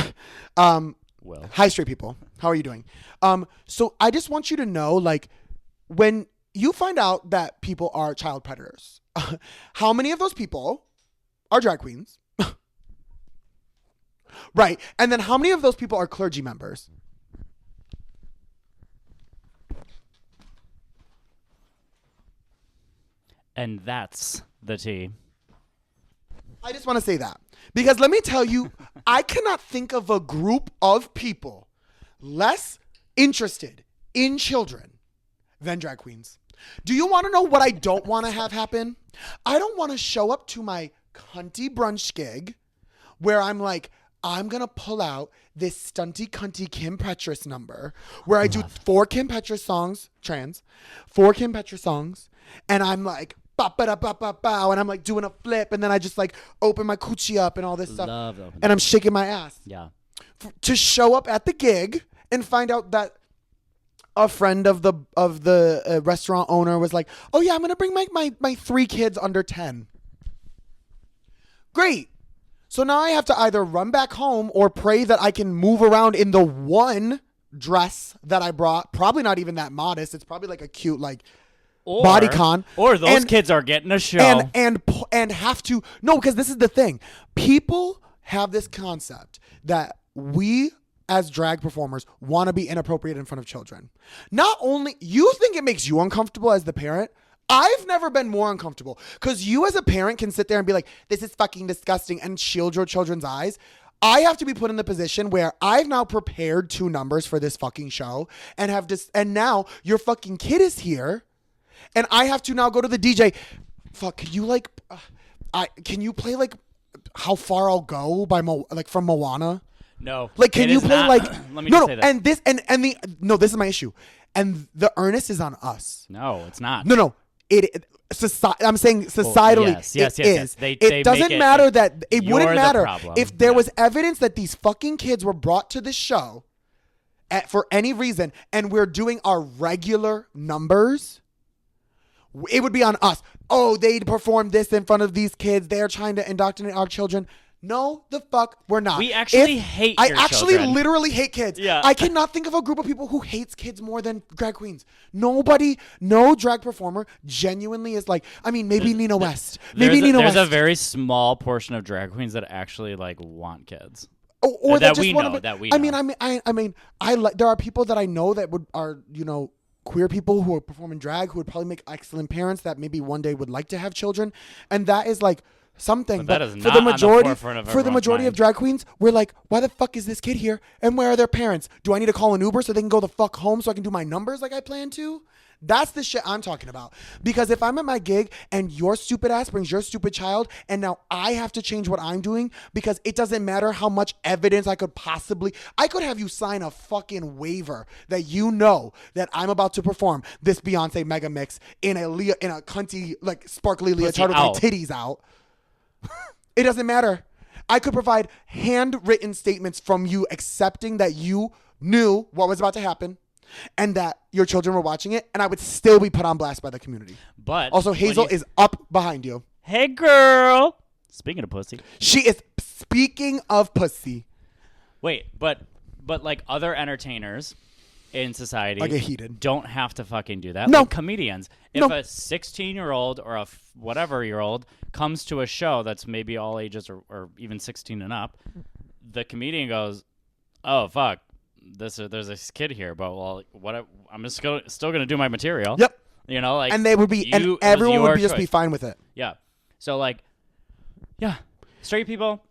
Will. Hi, straight people. How are you doing? So I just want you to know, like, when you find out that people are child predators, how many of those people are drag queens? Right. And then how many of those people are clergy members? And that's the tea. I just want to say that. Because let me tell you, I cannot think of a group of people less interested in children than drag queens. Do you want to know what I don't want to have happen? I don't want to show up to my cunty brunch gig where I'm like, I'm going to pull out this stunty cunty Kim Petras number where I do 4 Kim Petras songs, 4 Kim Petras songs, and I'm like, ba-ba-da-ba-ba-bow, and I'm like doing a flip, and then I just like open my coochie up and all this stuff, Love open and I'm shaking my ass. Yeah. To show up at the gig and find out that a friend of the restaurant owner was like, oh yeah, I'm gonna bring my 3 kids under 10. Great. So now I have to either run back home or pray that I can move around in the one dress that I brought. Probably not even that modest. It's probably like a cute like bodycon. Or those And- kids are getting a show. and have to no, because this is the thing. People have this concept that we as drag performers want to be inappropriate in front of children. Not only you think it makes you uncomfortable as the parent, I've never been more uncomfortable because you as a parent can sit there and be like, this is fucking disgusting and shield your children's eyes. I have to be put in the position where I've now prepared 2 numbers for this fucking show and and now your fucking kid is here and I have to now go to the DJ. Fuck, can you like, can you play like How Far I'll Go by from Moana? No. Like, can you play not, like, let me just say this. This is my issue. And the earnest is on us. No, it's not. No. I'm saying societally, yes. it is. They it doesn't make matter it, that it wouldn't matter problem. if there was evidence that these fucking kids were brought to this show for any reason, and we're doing our regular numbers. It would be on us. Oh, they performed this in front of these kids. They're trying to indoctrinate our children. No, the fuck, we're not. We actually hate your children. Literally hate kids. Yeah. I cannot think of a group of people who hates kids more than drag queens. Nobody, no drag performer genuinely is like, I mean, maybe Nina West. There's a very small portion of drag queens that actually like want kids. Or that just we want know. to, That we know. I like. There are people that I know that are queer people who are performing drag who would probably make excellent parents that maybe one day would like to have children, and that is like something. But that is for not the majority, on the forefront of for the majority of drag queens, we're like, why the fuck is this kid here? And where are their parents? Do I need to call an Uber so they can go the fuck home so I can do my numbers like I plan to? That's the shit I'm talking about. Because if I'm at my gig and your stupid ass brings your stupid child and now I have to change what I'm doing because it doesn't matter how much evidence I could have you sign a fucking waiver that you know that I'm about to perform this Beyonce mega mix in a cunty, like sparkly leotard with my titties out. It doesn't matter. I could provide handwritten statements from you accepting that you knew what was about to happen and that your children were watching it, and I would still be put on blast by the community. But also, Hazel is up behind you. Hey, girl. Speaking of pussy. She is speaking of pussy. Wait, but like other entertainers in society I get heated. don't have to fucking do that. No. Like comedians. If a 16-year-old or a whatever-year-old comes to a show that's maybe all ages or even 16 and up, the comedian goes, oh, fuck. There's this kid here, but I'm just still gonna do my material. Yep. You know, like, and they would be, and everyone would just be fine with it. Yeah. So like, yeah, straight people,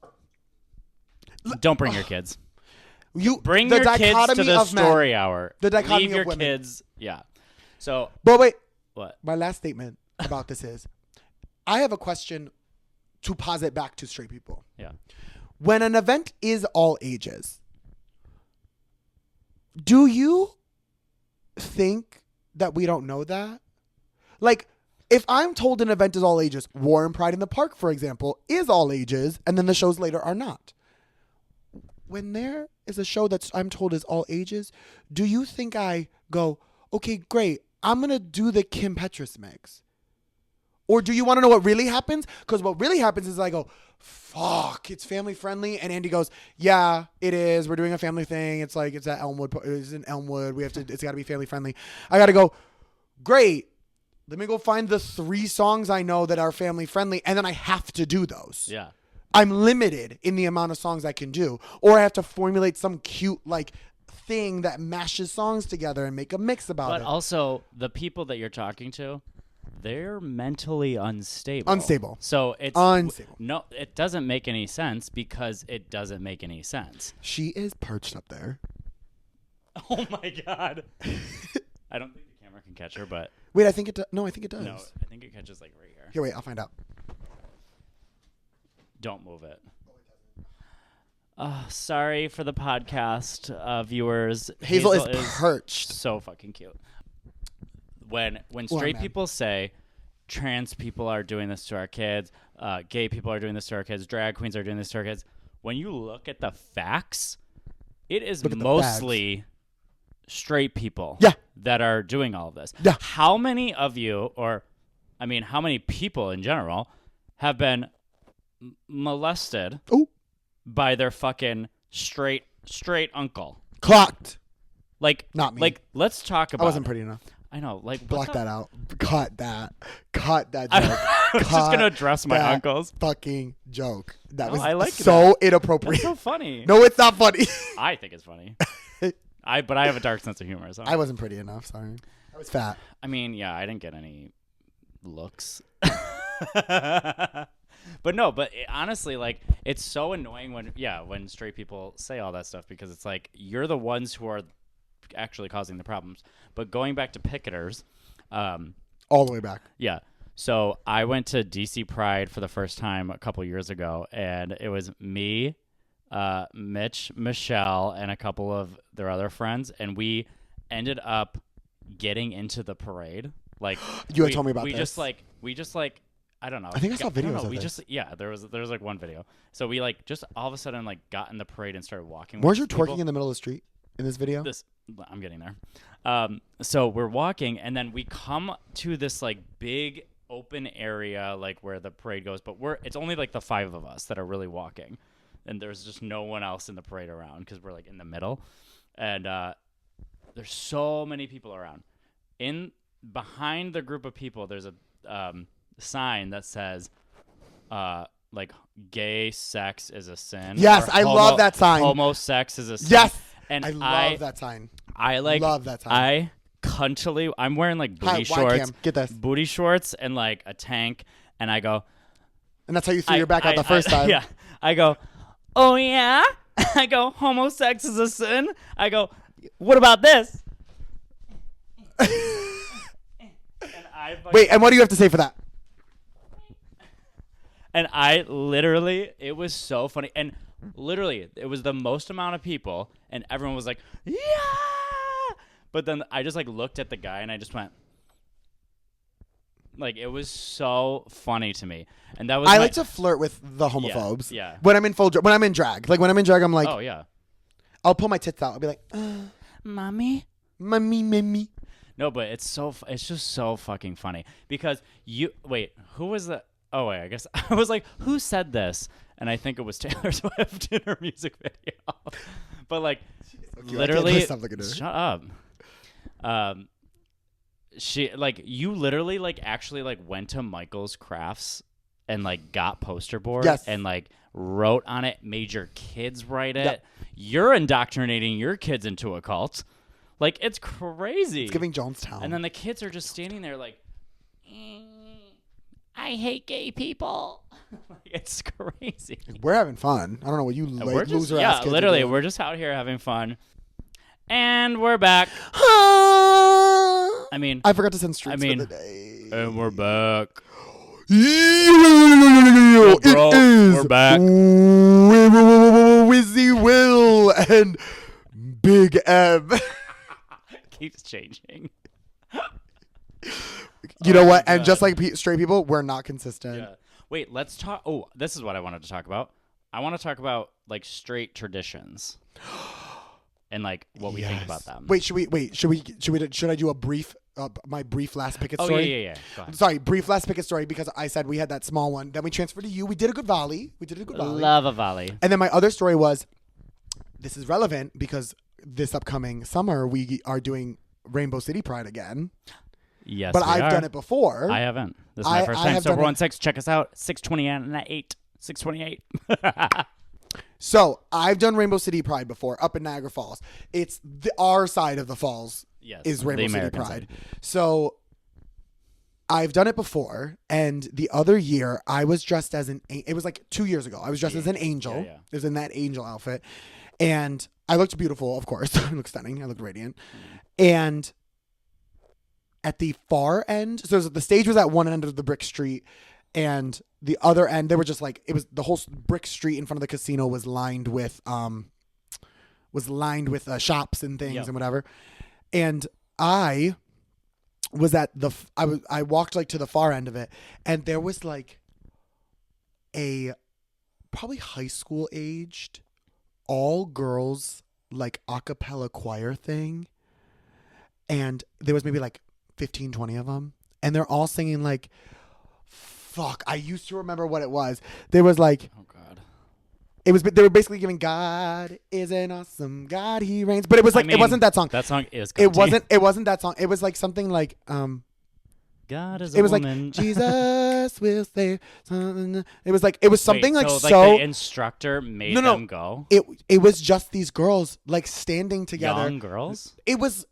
don't bring your kids. You bring your kids to the story hour. The dichotomy Leave your of women. kids. Yeah. So. But wait. What? My last statement about this is, I have a question to posit back to straight people. Yeah. When an event is all ages, do you think that we don't know that? Like, if I'm told an event is all ages, War and Pride in the Park, for example, is all ages, and then the shows later are not. When there is a show that I'm told is all ages, do you think I go, okay, great, I'm going to do the Kim Petras mix? Or do you want to know what really happens? Because what really happens is I go, fuck, it's family friendly. And Andy goes, yeah, it is. We're doing a family thing. It's like, it's at Elmwood. It's in Elmwood. It's got to be family friendly. I got to go, great. Let me go find the 3 songs I know that are family friendly. And then I have to do those. Yeah. I'm limited in the amount of songs I can do. Or I have to formulate some cute, like, thing that mashes songs together and make a mix about it. But also, the people that you're talking to, they're mentally unstable. Unstable. So it's unstable. No, it doesn't make any sense because it doesn't make any sense. She is perched up there. Oh my god. I don't think the camera can catch her, but wait, I think it does. No, I think it does. No, I think it catches like right here. Here, wait, I'll find out. Don't move it. Sorry for the podcast viewers. Hazel is perched. So fucking cute. When straight people say trans people are doing this to our kids, gay people are doing this to our kids, drag queens are doing this to our kids, when you look at the facts, it is mostly straight people that are doing all of this. Yeah. How many of you, how many people in general, have been molested by their fucking straight uncle? Clocked. Like, not me. Like, let's talk about. I wasn't pretty enough. I know. Like, Block that out. Cut that joke. I was just gonna address my uncles. Fucking joke. That No, was I like so that. inappropriate. That's so funny. No, it's not funny. I think it's funny. But I have a dark sense of humor. So I wasn't pretty enough. Sorry. I was fat. I mean, yeah, I didn't get any looks. But no, honestly, like, it's so annoying when straight people say all that stuff, because it's like, you're the ones who are actually causing the problems. But going back to picketers, All the way back. yeah. So I went to DC Pride for the first time a couple years ago, and it was me, Mitch, Michelle, and a couple of their other friends, and we ended up getting into the parade. Like, You had told me about we this. We just like I don't know. I think I saw videos of We this. there was like one video. So we like just all of a sudden like got in the parade and started walking. Weren't you with people. twerking in the middle of the street in this video? I'm getting there. So we're walking, and then we come to this like big open area, like where the parade goes, but it's only like the 5 of us that are really walking, and there's just no one else in the parade around because we're like in the middle, and there's so many people around. Behind the group of people, there's a sign that says like gay sex is a sin. Yes, or I love that sign. Homo sex is a sin. Yes. And I love that sign. I like love that sign. I'm wearing like booty Hi, shorts. Cam, get this. Booty shorts and like a tank, and I go, And that's how you threw your back out the first time. Yeah. I go, oh yeah? I go, homo sex is a sin? I go, what about this? Wait, and what do you have to say for that? And I literally, it was so funny. And literally, it was the most amount of people, and everyone was like, yeah! But then I just like looked at the guy, and I just went, like, it was so funny to me. And that was I like to flirt with the homophobes. Yeah. When I'm in drag. Like when I'm in drag, I'm like, oh, yeah. I'll pull my tits out. I'll be like, Mommy? mommy. No, but it's just so fucking funny because who was the? Oh wait, I guess I was like, who said this? And I think it was Taylor Swift in her music video. But like, literally, shut up. She like you literally like actually like went to Michael's Crafts and like got poster board and like wrote on it, made your kids write it. Yep. You're indoctrinating your kids into a cult. Like, it's crazy. It's giving Jonestown. And then the kids are just standing there like, I hate gay people. Like, it's crazy. We're having fun. I don't know what you like, loser ass kids literally, are doing. we're just out here having fun. And we're back. I mean, I forgot to send streets for the day. And we're back. It is we're back. Wizzy Will and Big M. Keeps changing. You know what? And just like straight people, we're not consistent. Yeah. Wait, let's talk. Oh, this is what I wanted to talk about. I want to talk about like straight traditions and like what we think about them. Wait, should I do a brief, my brief last Pickett Oh, story? yeah. Go ahead. Sorry, brief last Pickett story because I said we had that small one. Then we transferred to you. We did a good volley. Love a volley. And then my other story was, this is relevant because this upcoming summer we are doing Rainbow City Pride again. Yes, but I've are. done it before. I haven't. This is my first time. have So done we're it. on 6. Check us out. 628. 628. So I've done Rainbow City Pride before up in Niagara Falls. It's our side of the falls is Rainbow the City American Pride. side. So I've done it before, and the other year I was dressed as it was like 2 years ago. I was dressed as an angel. Yeah. It was in that angel outfit. And I looked beautiful, of course. I looked stunning. I looked radiant. And at the far end, so the stage was at one end of the brick street, and the other end, they were just like, it was the whole brick street in front of the casino was lined with shops and things and whatever. And I was at I walked like to the far end of it, and there was like a probably high school aged all girls like a cappella choir thing, and there was maybe like 15, 20 of them, and they're all singing like, fuck, I used to remember what it was. There was like, Oh God. They were basically giving God is an awesome God, he reigns. But it was like, it wasn't that song. That song is cunty. It wasn't that song. It was like something like, God is a woman. Like, Jesus will save. It was something Wait, like so. so. Like the instructor made them go? It was just these girls like standing together. Young girls? It was,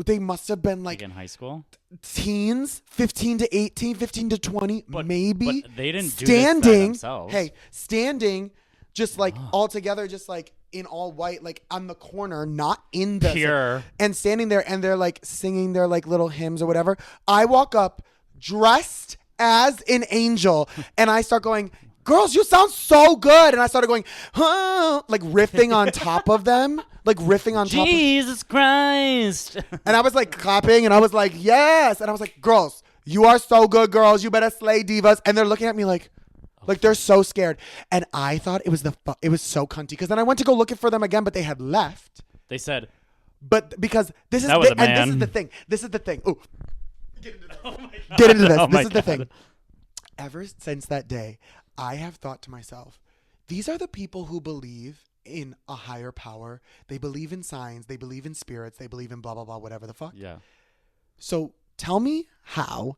they must have been like in high school? Teens, 15 to 18, 15 to 20, maybe. But they didn't do standing, this by themselves. Hey, standing just like all together, just like in all white, like on the corner, not in the pure, and standing there, and they're like singing their like little hymns or whatever. I walk up dressed as an angel, and I start going, girls, you sound so good. And I started going, huh, like riffing on top of them, like riffing on top of Jesus Christ. And I was like clapping, and I was like, yes. And I was like, girls, you are so good, girls. You better slay, divas. And they're looking at me like they're so scared. And I thought it was it was so cunty, because then I went to go looking for them again, but they had left. They said, but because this is that was a and man. this is the thing. Ooh. Get into this. Get into this. Oh This is the God. thing. Ever since that day, I have thought to myself, these are the people who believe in a higher power. They believe in signs. They believe in spirits. They believe in blah, blah, blah, whatever the fuck. Yeah. So tell me how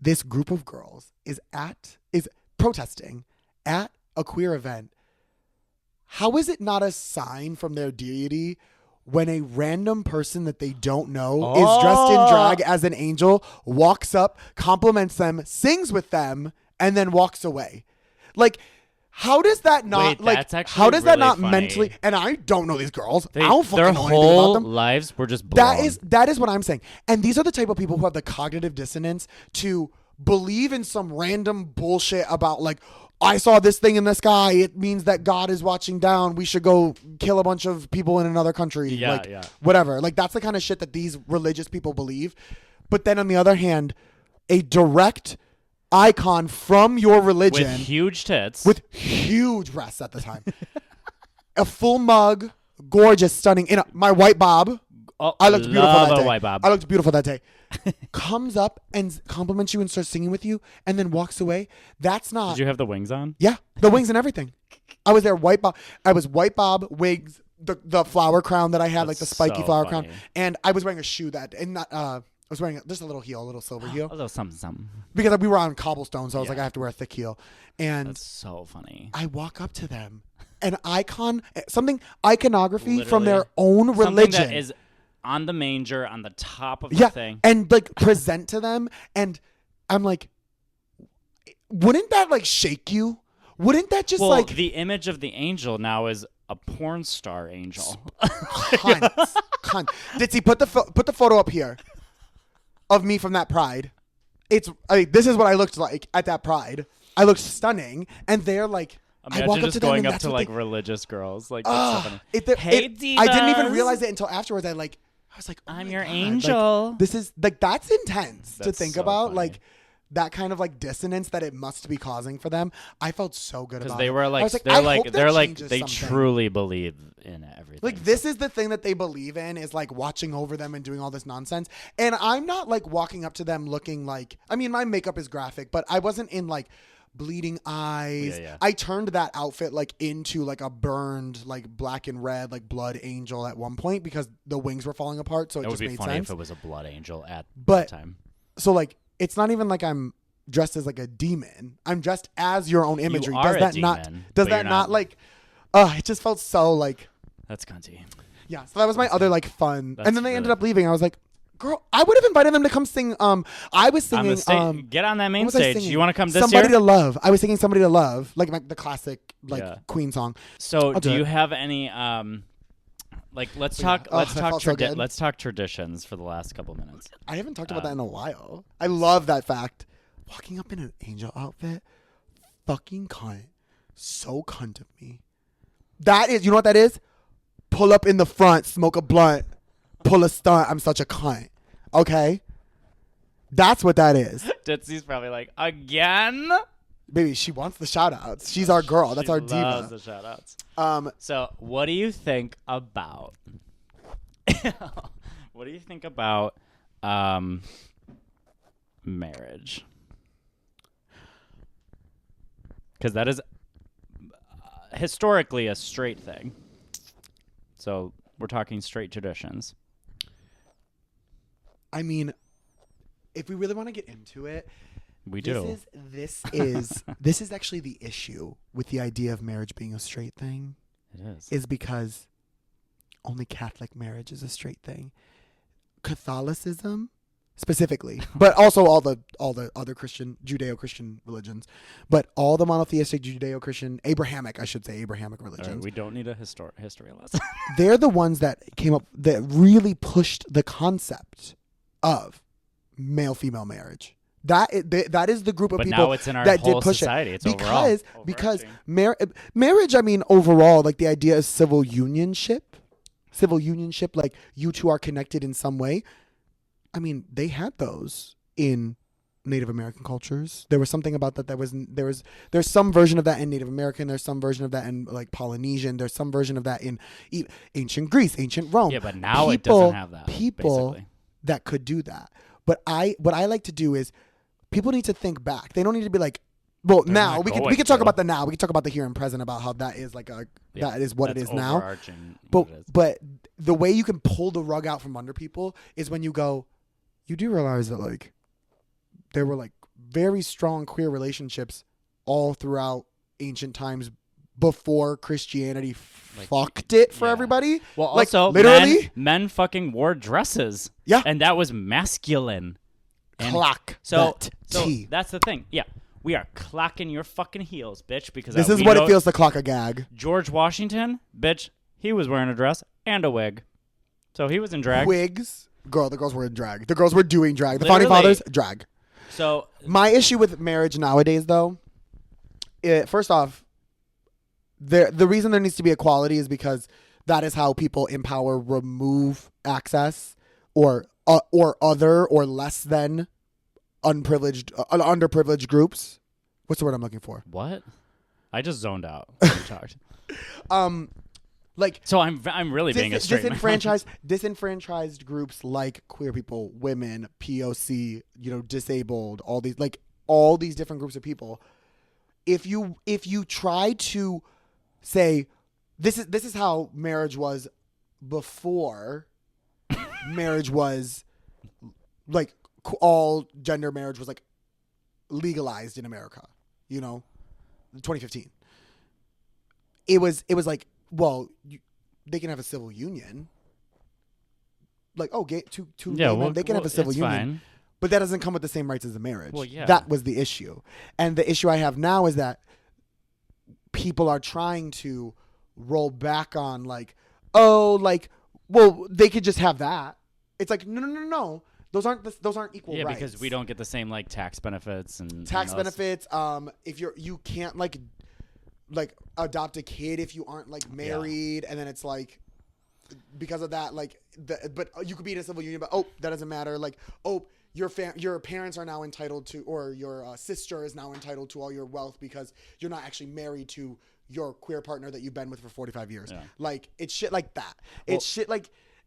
this group of girls is protesting at a queer event. How is it not a sign from their deity when a random person that they don't know is dressed in drag as an angel, walks up, compliments them, sings with them, and then walks away? Like, how does that not, Wait, like, that's actually how does that really not funny. mentally, and I don't know these girls. I don't fucking their know anything about whole them. lives were just blown. That is what I'm saying. And these are the type of people who have the cognitive dissonance to believe in some random bullshit about, like, I saw this thing in the sky. It means that God is watching down. We should go kill a bunch of people in another country. Yeah, like, yeah. whatever. Like, that's the kind of shit that these religious people believe. But then on the other hand, a direct icon from your religion with huge tits. with huge breasts at the time, a full mug, gorgeous, stunning, in my white bob. I looked beautiful love that a day. white bob. I looked beautiful that day. Comes up and compliments you and starts singing with you, and then walks away. That's not. Did you have the wings on? Yeah, the wings and everything. I was there, white bob. I was white bob, wigs, the flower crown that I had, like the spiky so flower funny. crown, and I was wearing a shoe and not. I was wearing just a little heel, a little silver heel, A little something. because we were on cobblestone, so I was Yeah. like, I have to wear a thick heel, and That's so funny. I walk up to them, an icon, something iconography from Literally. their own Something religion. that is on the manger, on the top of Yeah, the thing. and like present to them, and I'm like, wouldn't that like shake you? Wouldn't that just Well, like the image of the angel now is a porn star angel. cunt? Ditsy, put the photo up here of me from that Pride. This is what I looked like at that Pride. I looked stunning, and they're like, I walk Imagine up just to them, going and up that's to what like they, religious girls. Like, that's so funny. Hey, I didn't even divas. realize it until afterwards. I was like, oh I'm my your God, angel. Like, this is like, that's intense to That's think so about. funny. Like that kind of like dissonance that it must be causing for them. I felt so good Because about they it. were I like, was I hope that they're like, changes they something. truly believe in everything. Like, this is the thing that they believe in, is like watching over them and doing all this nonsense. And I'm not like walking up to them looking like, I mean, my makeup is graphic, but I wasn't in like bleeding eyes. Yeah. I turned that outfit like into like a burned, like black and red, like blood angel at one point, because the wings were falling apart. So it It would just be made funny sense. if it was a blood angel at But- that time. So like, it's not even like I'm dressed as like a demon. I'm dressed as your own imagery. are Does a that demon, not? Does but that you're not not. like? It just felt so like. That's cunty. Yeah. So that was my other like fun. That's And then they ended really- up leaving. I was like, girl, I would have invited them to come sing. I was On singing. the get on that what main was I stage. singing? You want to come this Somebody year? to Love. I was singing Somebody to Love, like the classic like Yeah. Queen song. So, I'll do do you it. have any like let's Yeah. talk Oh, let's that talk felt so good. let's talk traditions for the last couple minutes. I haven't talked about that in a while. I love that fact. Walking up in an angel outfit, fucking cunt. So cunt of me. That is, you know what that is? Pull up in the front, smoke a blunt, pull a stunt. I'm such a cunt. Okay? That's what that is. Ditsy's probably like, again? Baby, she wants the shout outs. She's our girl. That's She our loves diva. the shout outs. So what do you think about what do you think about marriage? Because that is historically a straight thing. So we're talking straight traditions. I mean, if we really want to get into it, We do. This is actually the issue with the idea of marriage being a straight thing. It Is because only Catholic marriage is a straight thing. Catholicism, specifically, but also all the other Judeo-Christian religions, but all the monotheistic Judeo-Christian, Abrahamic religions. We don't need a history lesson. They're the ones that came up that really pushed the concept of male-female marriage. That is the group of But people now it's in our that whole did push society. it It's because overarching. marriage. I mean, overall, like the idea is civil unionship, like you two are connected in some way. I mean, they had those in Native American cultures. There was something about that. There's some version of that in Native American. There's some version of that in like Polynesian. There's some version of that in ancient Greece, ancient Rome. Yeah, but now it doesn't have that. People basically. that could do that. But what I like to do is people need to think back. They don't need to be like, well, They're now not we can going talk to. about the now. We can talk about the here and present about how that is like that is what it That's is now. overarching what it is. But the way you can pull the rug out from under people is when you go, you do realize that like there were like very strong queer relationships all throughout ancient times before Christianity fucked it for yeah. everybody. Well, like, also, literally, men fucking wore dresses. Yeah. And that was masculine. And clock. So that T. that's the thing. Yeah. We are clocking your fucking heels, bitch, because This is we what know it feels to clock a gag. George Washington, bitch, he was wearing a dress and a wig. So he was in drag. Wigs. The girls were in drag. The girls were doing drag. The Literally. founding fathers, drag. So My issue with marriage nowadays, though, first off, the reason there needs to be equality is because that is how people in power remove access or other or less than underprivileged groups. What's the word I'm looking for? what? I just zoned out when you talked. Like So I'm really being a straight man. disenfranchised groups like queer people, women, POC, disabled, all these different groups of people. If you try to say this is how marriage was before marriage was like all gender marriage was like legalized in America, 2015. It was like, well, they can have a civil union. Like, two women, they can have a civil it's union. Fine. But that doesn't come with the same rights as a marriage. Well, yeah. That was the issue. And the issue I have now is that people are trying to roll back on well, they could just have that. It's like, no. Those aren't equal rights. Yeah, because we don't get the same tax benefits and benefits. If you can't adopt a kid if you aren't married, and then it's like because of that but you could be in a civil union, but that doesn't matter. Your parents are now entitled to, or your sister is now entitled to all your wealth because you're not actually married to your queer partner that you've been with for 45 years. Yeah. It's shit like that.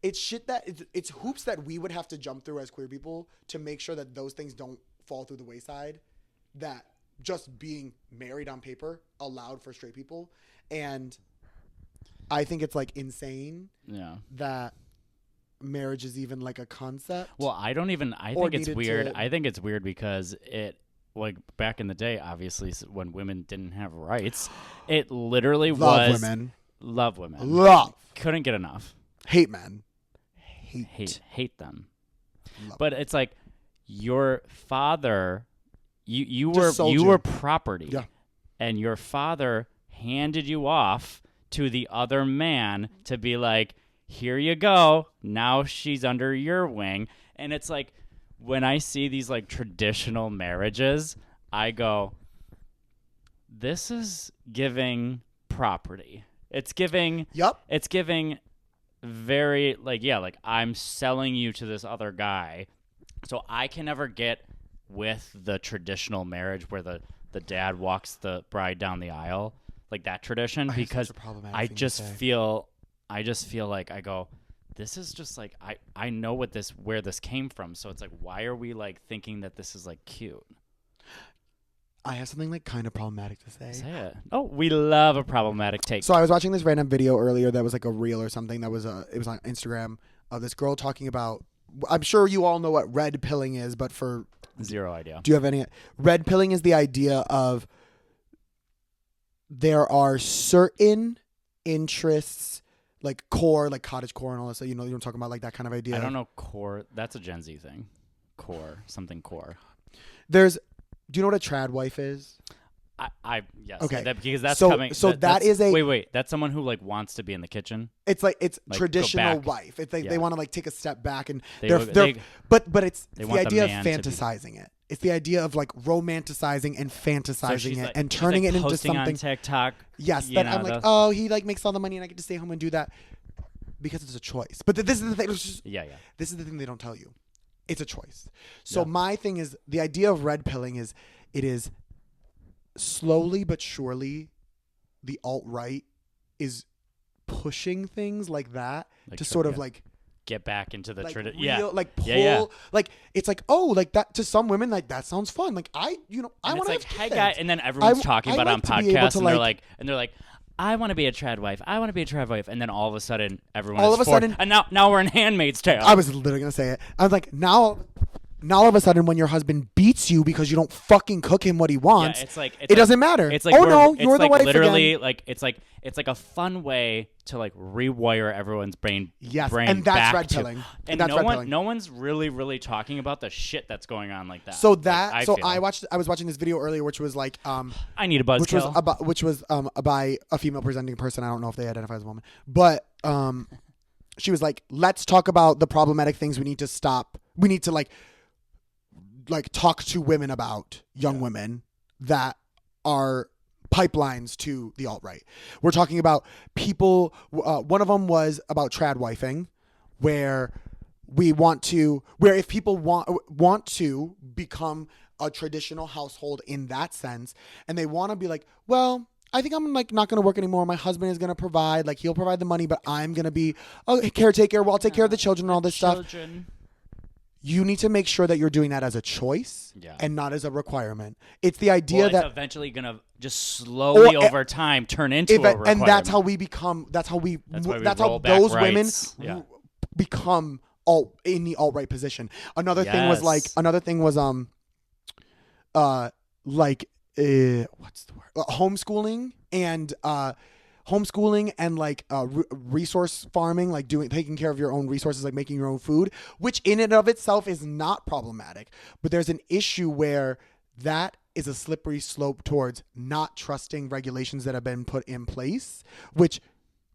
It's hoops that we would have to jump through as queer people to make sure that those things don't fall through the wayside, that just being married on paper allowed for straight people. And I think it's insane that marriage is even a concept. Well, I think it's weird. I think it's weird because it back in the day, obviously when women didn't have rights, it literally love women. Couldn't get enough. Hate men. Hate them. Love but it's like your father, you Just were property. Yeah. And your father handed you off to the other man to be like, here you go. Now she's under your wing. And it's like, when I see these traditional marriages, I go, this is giving property. It's giving. Yep. It's giving very I'm selling you to this other guy, so I can never get with the traditional marriage where the dad walks the bride down the aisle, that tradition, because I just feel like I go, this is just I know where this came from, so it's why are we thinking that this is cute? I have something like kind of problematic to say. Say it. Oh, we love a problematic take. So I was watching this random video earlier that was like a reel or something that was it was on Instagram of this girl talking about. I'm sure you all know what red pilling is, but for Zero idea. do you have any? Red pilling is the idea of there are certain interests like core, like cottage core and all this. You know, I'm talking about like that kind of idea. I don't know core. That's a Gen Z thing. Core. Something core. Do you know what a trad wife is? Yes. Okay. Because that's So- coming. so that's, is a- wait. That's someone who like wants to be in the kitchen. It's like it's Like, go traditional back. wife. If they Yeah. want to like take a step back and They they're, look- they're they- but it's they the want the idea of man to be- fantasizing it. It's the idea of like romanticizing and So fantasizing she's it like, and she's, turning like, it into posting something. on TikTok. Yes, you that know, I'm like, the- oh, he like makes all the money and I get to stay home and do that because it's a choice. But this is the thing. Yeah. This is the thing they don't tell you. It's a choice. So Yeah. my thing is the idea of red pilling is it is slowly but surely the alt-right is pushing things like that Like to tr- sort of yeah. like Get back into the like tradition. real, Yeah. like pull, Yeah. like it's like oh, like that to some women, like that sounds fun. Like I And want it's to like, have hey kids. guy, and then everyone's talking about it on like to be able podcasts, to, and they're like, I want to be a trad wife. I want to be a trad wife, and then all of a sudden, everyone All is of a for- sudden- and now we're in Handmaid's Tale. I was literally gonna say it. I was like, now all of a sudden, when your husband beats you because you don't fucking cook him what he wants, Yeah, it's like it doesn't matter. It's like oh we're- no, it's you're the like wife literally again. like it's like a fun way to like rewire everyone's brain. Yes, brain and that's back red to- pilling. And That's no red one, pilling. no one's really talking about the shit that's going on like that. So Like, that feel. I was watching this video earlier, which was like I need a which was buzzkill. by a female presenting person. I don't know if they identify as a woman, but she was like, let's talk about the problematic things we need to stop. We need to like talk to women about, young women that are pipelines to the alt-right. We're talking about people. One of them was about trad wifing, where if people want to become a traditional household in that sense, and they want to be like, well, I think I'm like not going to work anymore. My husband is going to provide, like he'll provide the money, but I'm going to be a caretaker. Well, I'll take care of the children and all this stuff. Children. You need to make sure that you're doing that as a choice and not as a requirement. It's the idea Well, that it's eventually gonna just slowly over time turn into a requirement. and that's how we become. That's how we. That's why we That's how roll back those women rights. Yeah. become all in the alt-right position. Another thing was Yes. what's the word? Homeschooling and like resource farming, like taking care of your own resources, like making your own food, which in and of itself is not problematic. But there's an issue where that is a slippery slope towards not trusting regulations that have been put in place, which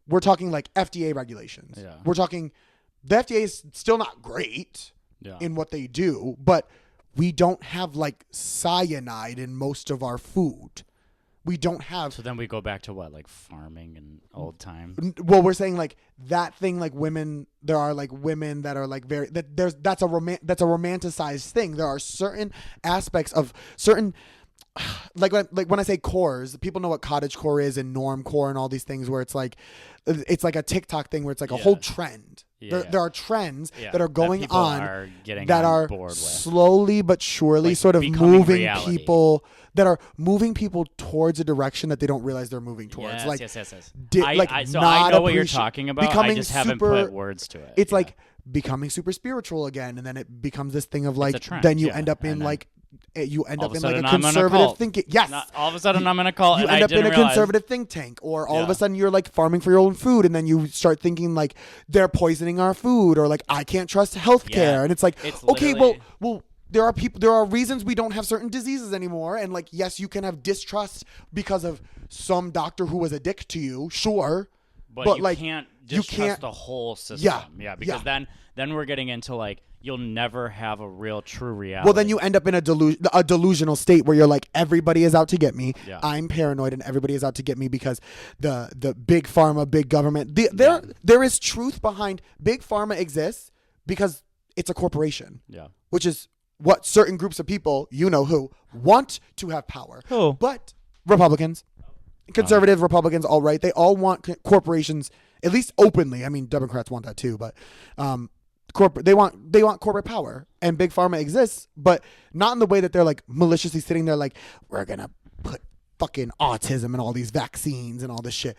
we're talking like FDA regulations. Yeah. We're talking the FDA is still not great in what they do, but we don't have like cyanide in most of our food. We don't have. So then we go back to what, like farming and old time. Well, we're saying like that thing, like women. There are like women that are like very that's a romanticized thing. There are certain aspects of certain. Like when I say cores, people know what cottage core is and norm core and all these things where it's like a TikTok thing where it's like a whole trend. There are trends that are going people on are getting that on are board with. slowly but surely Like, sort of becoming moving reality. people that are moving people towards a direction that they don't realize they're moving towards. Yes, like, yes. So not I know what you're appreci- talking about. I becoming just haven't super- put words to it. It's Yeah. like becoming super spiritual again, and then it becomes this thing of like a trend, then you yeah. end up in And then like you end all up of a in like a sudden I'm in a conservative cult. thinking. Yes. Not, all of a sudden I'm in a cult. You and end I up in a didn't realize. conservative think tank, or all of Yeah. a sudden you're like farming for your own food, and then you start thinking like they're poisoning our food, or like I can't trust healthcare, Yeah. and it's like It's okay, literally- well, there are reasons we don't have certain diseases anymore, and like yes, you can have distrust because of some doctor who was a dick to you, sure, But you like can't you just can't. trust the whole system. Yeah, Because yeah. then we're getting into like you'll never have a real true reality. Well, then you end up in a delusional state where you're like, everybody is out to get me. Yeah. I'm paranoid, and everybody is out to get me because the big pharma, big government. There is truth behind big pharma exists because it's a corporation. Yeah. Which is what certain groups of people, you know who, want to have power. Who? But Republicans, conservative Republicans, all right, they all want corporations, at least openly. I mean, Democrats want that too, but They want corporate power, and big pharma exists, but not in the way that they're like maliciously sitting there like we're gonna put fucking autism and all these vaccines and all this shit.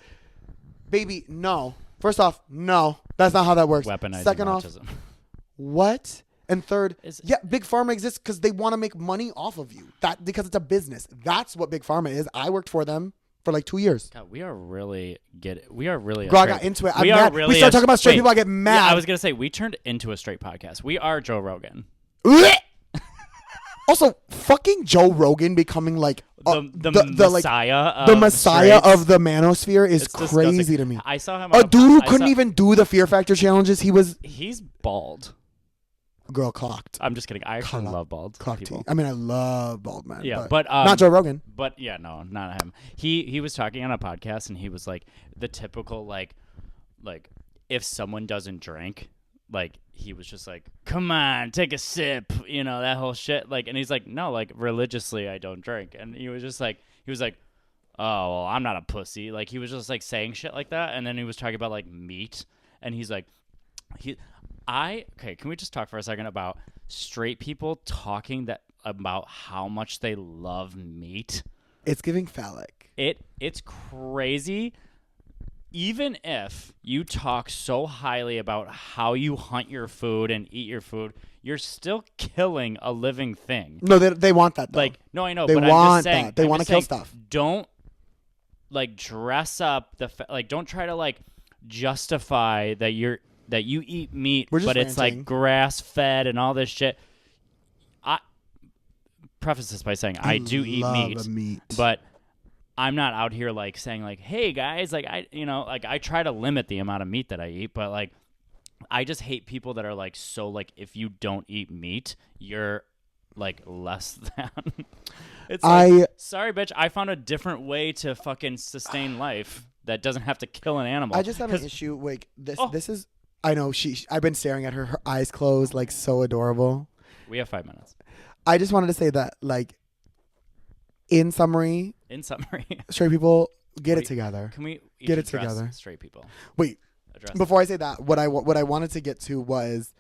Baby, no. First off, no, that's not how that works. Weaponizing Second autism. off, what? And third, Is- yeah, big pharma exists because they want to make money off of you. Because it's a business. That's what big pharma is. I worked for them for like 2 years. God, we are really. Bro, Bro, I got into it. I'm mad. We start talking about straight people, I get mad. Yeah, I was gonna say we turned into a straight podcast. We are Joe Rogan. Also, fucking Joe Rogan becoming like The Messiah. the Messiah straights. of the manosphere is It's crazy disgusting. to me. I saw him. A dude who couldn't even do the Fear Factor challenges. He's bald. Girl clocked. I'm just kidding. I actually Clocked. love bald Clocked people. I mean, I love bald men. Yeah, but not Joe Rogan. But yeah, no, not him. He was talking on a podcast and he was like the typical like if someone doesn't drink, like he was just like, come on, take a sip, you know, that whole shit. Like, and he's like, no, like religiously I don't drink. And he was like, oh, well, I'm not a pussy. Like he was just like saying shit like that. And then he was talking about like meat. And he's like, okay, can we just talk for a second about straight people talking about how much they love meat? It's giving phallic. It's crazy. Even if you talk so highly about how you hunt your food and eat your food, you're still killing a living thing. No, they want that though. Like, no, I know, They but want I'm just saying, that. They want to kill stuff. Don't like dress up like don't try to like justify that you eat meat, We're just but it's ranting. like grass fed and all this shit. I preface this by saying I do eat meat, but I'm not out here like saying like, hey guys, like I try to limit the amount of meat that I eat, but like I just hate people that are like so like if you don't eat meat, you're like less than. It's like, sorry, bitch, I found a different way to fucking sustain life that doesn't have to kill an animal. I just have an issue. Like this is. I know I've been staring at her eyes closed, like so adorable. We have 5 minutes. I just wanted to say that, like, in summary, straight people get it together. Can we get it address together? Straight people. Wait, before I say that, what I wanted to get to was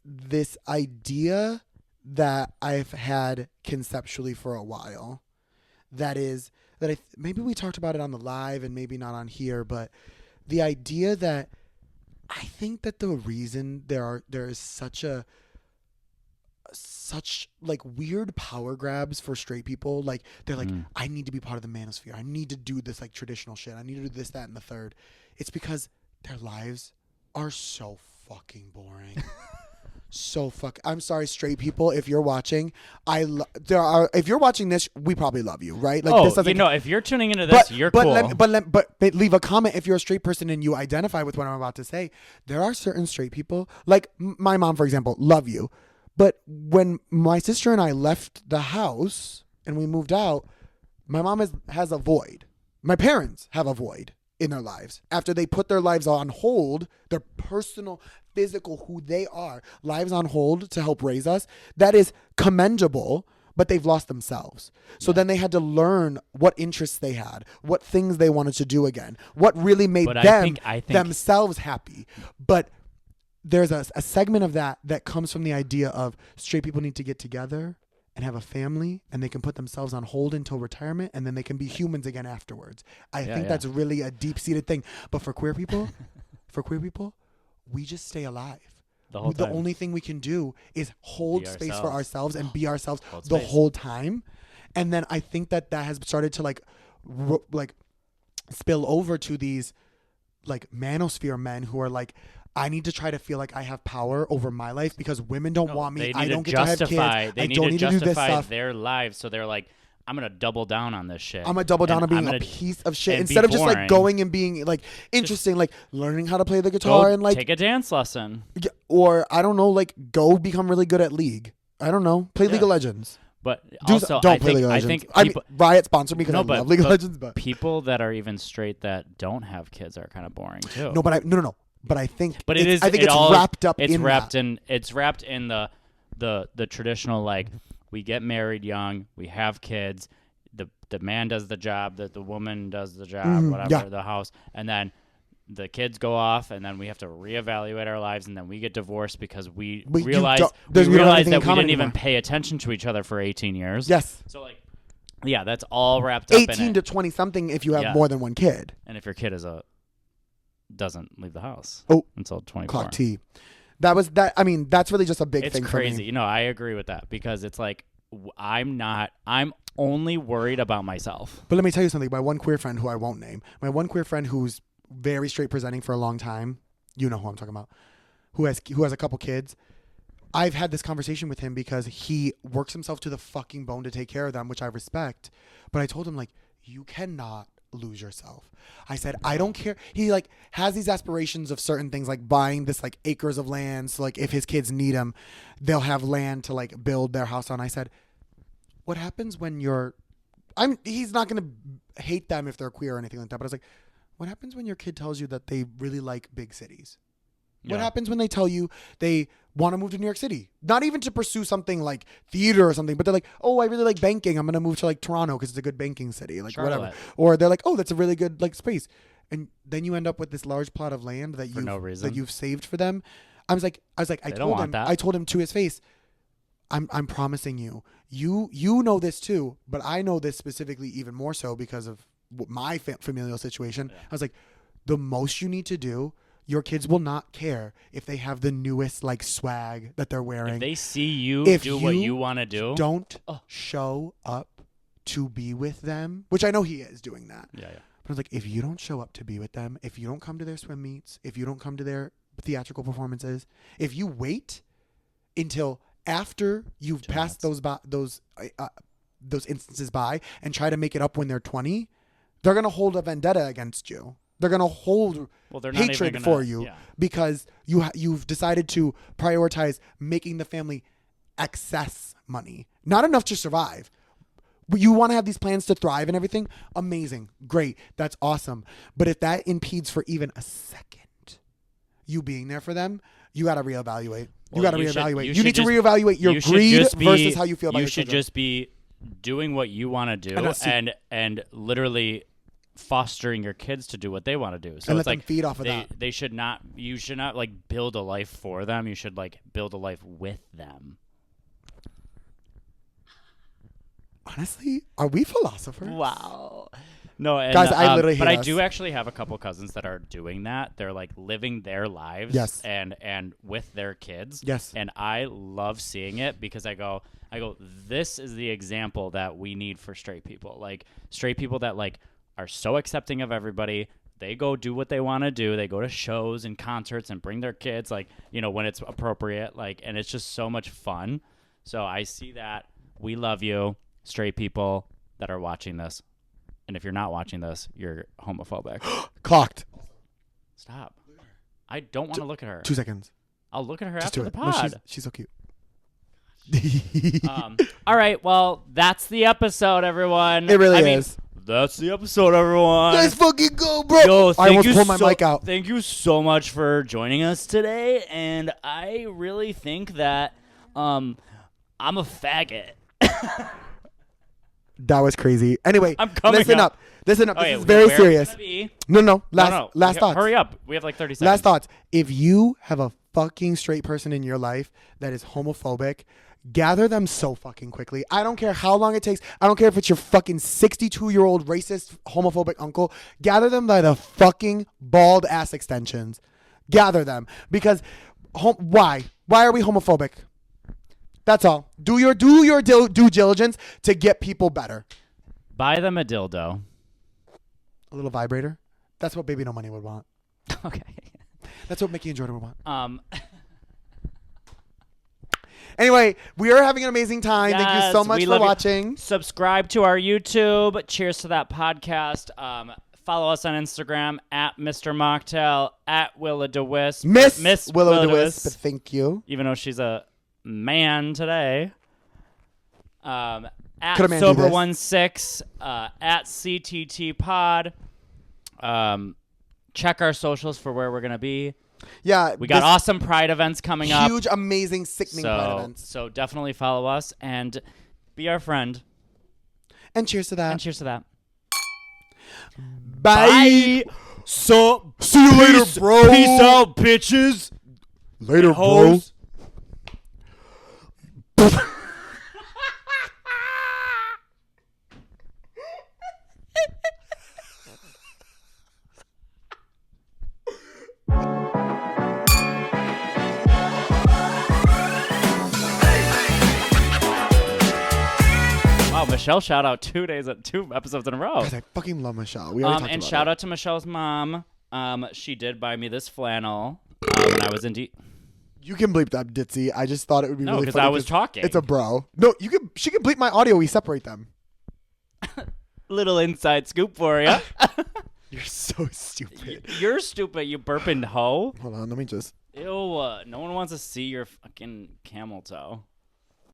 this idea that I've had conceptually for a while. Maybe we talked about it on the live and maybe not on here, but the idea that I think that the reason there is such like weird power grabs for straight people, like they're like, I need to be part of the manosphere. I need to do this like traditional shit. I need to do this, that, and the third. It's because their lives are so fucking boring. I'm sorry, straight people, if you're watching, if you're watching this, we probably love you, right? Like, this doesn't, if you're tuning into this, you're cool. But leave a comment if you're a straight person and you identify with what I'm about to say. There are certain straight people, like my mom, for example, love you. But when my sister and I left the house and we moved out, my mom has a void. My parents have a void in their lives. After they put their lives on hold, their personal, physical, who they are, lives on hold to help raise us, that is commendable, but they've lost themselves. So then they had to learn what interests they had, what things they wanted to do again, what really made I think themselves happy. But there's a segment of that comes from the idea of straight people need to get together and have a family, and they can put themselves on hold until retirement, and then they can be humans again afterwards. I think that's really a deep-seated thing. But for queer people, we just stay alive. The only thing we can do is hold space for ourselves and be ourselves the whole time. And then I think that has started to like spill over to these like manosphere men who are like, I need to try to feel like I have power over my life because women don't want me. I don't get to have kids. They I need don't to need to do this justify stuff. their lives, so they're like, I'm gonna double down on this shit. I'm gonna double down on being a piece of shit instead of just like going and being like interesting, like learning how to play the guitar and like take a dance lesson, or I don't know, like go become really good at League. I don't know, play League of Legends. But also, don't play League of Legends. I mean, Riot sponsored me because I love League of Legends. But people that are even straight that don't have kids are kind of boring too. No, but no. But I think, but it is. I think it's wrapped up. It's wrapped in the traditional like we get married young, we have kids, the man does the job, the woman does the job, whatever, the house, and then the kids go off, and then we have to reevaluate our lives, and then we get divorced because we But you realize don't- we there's- we don't have realize anything that in we common didn't even anymore. pay attention to each other for 18 years. Yes. So like, yeah, that's all wrapped up in 18 it. to 20 something if you have Yeah. more than one kid. And if your kid doesn't leave the house Oh, until 24. clock T. That was that. I mean, that's really just a big It's thing crazy. for me. You know, I agree with that because it's like I'm only worried about myself. But let me tell you something. My one queer friend who I won't name, my one queer friend who's very straight presenting for a long time, you know who I'm talking about, who has a couple kids. I've had this conversation with him because he works himself to the fucking bone to take care of them, which I respect. But I told him, like, you cannot lose yourself. I said, I don't care. He like has these aspirations of certain things, like buying this like acres of land. So like if his kids need them, they'll have land to like build their house on. I said, what happens when he's not going to hate them if they're queer or anything like that. But I was like, what happens when your kid tells you that they really like big cities? What Yeah. happens when they tell you they want to move to New York City? Not even to pursue something like theater or something, but they're like, oh, I really like banking. I'm going to move to like Toronto because it's a good banking city, like whatever. Charlotte. Or they're like, oh, that's a really good like space. And then you end up with this large plot of land that For no reason. you've saved for them. I was like, They don't want that. I told him to his face, I'm promising you, you know this too, but I know this specifically even more so because of my familial situation. Yeah. I was like, the most you need to do, your kids will not care if they have the newest like swag that they're wearing. If they see you If do what you you want to do, Don't show up to be with them, which I know he is doing that. Yeah. But I was like, if you don't show up to be with them, if you don't come to their swim meets, if you don't come to their theatrical performances, if you wait until after you've passed those instances by and try to make it up when they're 20, they're gonna hold a vendetta against you. They're gonna hold Well, they're not hatred even for gonna- you yeah. because you've decided to prioritize making the family excess money, not enough to survive. But you want to have these plans to thrive and everything. Amazing, great, that's awesome. But if that impedes for even a second, you being there for them, you got to reevaluate. Well, You got to you should- reevaluate. you You should need to just- reevaluate your you should greed just be- versus how you feel about you your should children. just be doing what you want to do And that's- and literally fostering your kids to do what they want to do. So And let it's them like feed off of they, that. They should not. You should not like build a life for them. You should like build a life with them. Honestly, are we philosophers? Wow. No, and, Guys, I literally but hate I us. do actually have a couple cousins that are doing that. They're like living their lives, Yes. and with their kids, Yes. And I love seeing it because I go, this is the example that we need for straight people, like straight people that like are so accepting of everybody. They go do what they want to do. They go to shows and concerts and bring their kids, like, you know, when it's appropriate, like, and it's just so much fun. So I see that. We love you, straight people that are watching this. And if you're not watching this, you're homophobic. Clocked. Stop. I don't want to look at her. 2 seconds. I'll look at her Just after do the it. No, pod. she's so cute. All right. Well, that's the episode, everyone. It really I mean, is. That's the episode, everyone. Let's fucking go, bro. Yo, I thank almost you pulled my mic out. Thank you so much for joining us today. And I really think that I'm a faggot. That was crazy. Anyway, I'm coming listen up. up. Listen up. Okay, This is very where are we serious. gonna be? No. No. Last thoughts. Hurry up. We have like 30 seconds. Last thoughts. If you have a fucking straight person in your life that is homophobic, gather them so fucking quickly. I don't care how long it takes. I don't care if it's your fucking 62-year-old racist homophobic uncle. Gather them by the fucking bald ass extensions. Gather them. Because why? Why are we homophobic? That's all. Do your due diligence to get people better. Buy them a dildo. A little vibrator. That's what Baby No Money would want. Okay. That's what Mickey and Jordan would want. Anyway, we are having an amazing time. Thank you so Yes, much we for love you. watching. Subscribe to our YouTube. Cheers to that podcast. Follow us on Instagram at Mr. Mocktail, at Willa DeWisp. Miss Willow DeWisp. Thank you. Even though she's a man today. At Could a man do this? Sober16, at CTT Pod. Check our socials for where we're going to be. Yeah. We got awesome Pride events coming up. huge, amazing, sickening Pride events. So definitely follow us and be our friend. And cheers to that. And cheers to that. Bye. Bye. Sup? See you later, bro. Peace out, bitches. Later, bro. Hoes. Wow, Michelle shout out 2 episodes in a row. Guys, I fucking love Michelle. We already talked And about shout it. out to Michelle's mom. She did buy me this flannel when I was in You can bleep that, Ditzy. I just thought it would be No, really 'cause funny. I was talking. It's a bro. No, you can. She can bleep my audio. We separate them. Little inside scoop for you. You're so stupid. You're stupid, you burping hoe. Hold on, let me just. Ew, no one wants to see your fucking camel toe.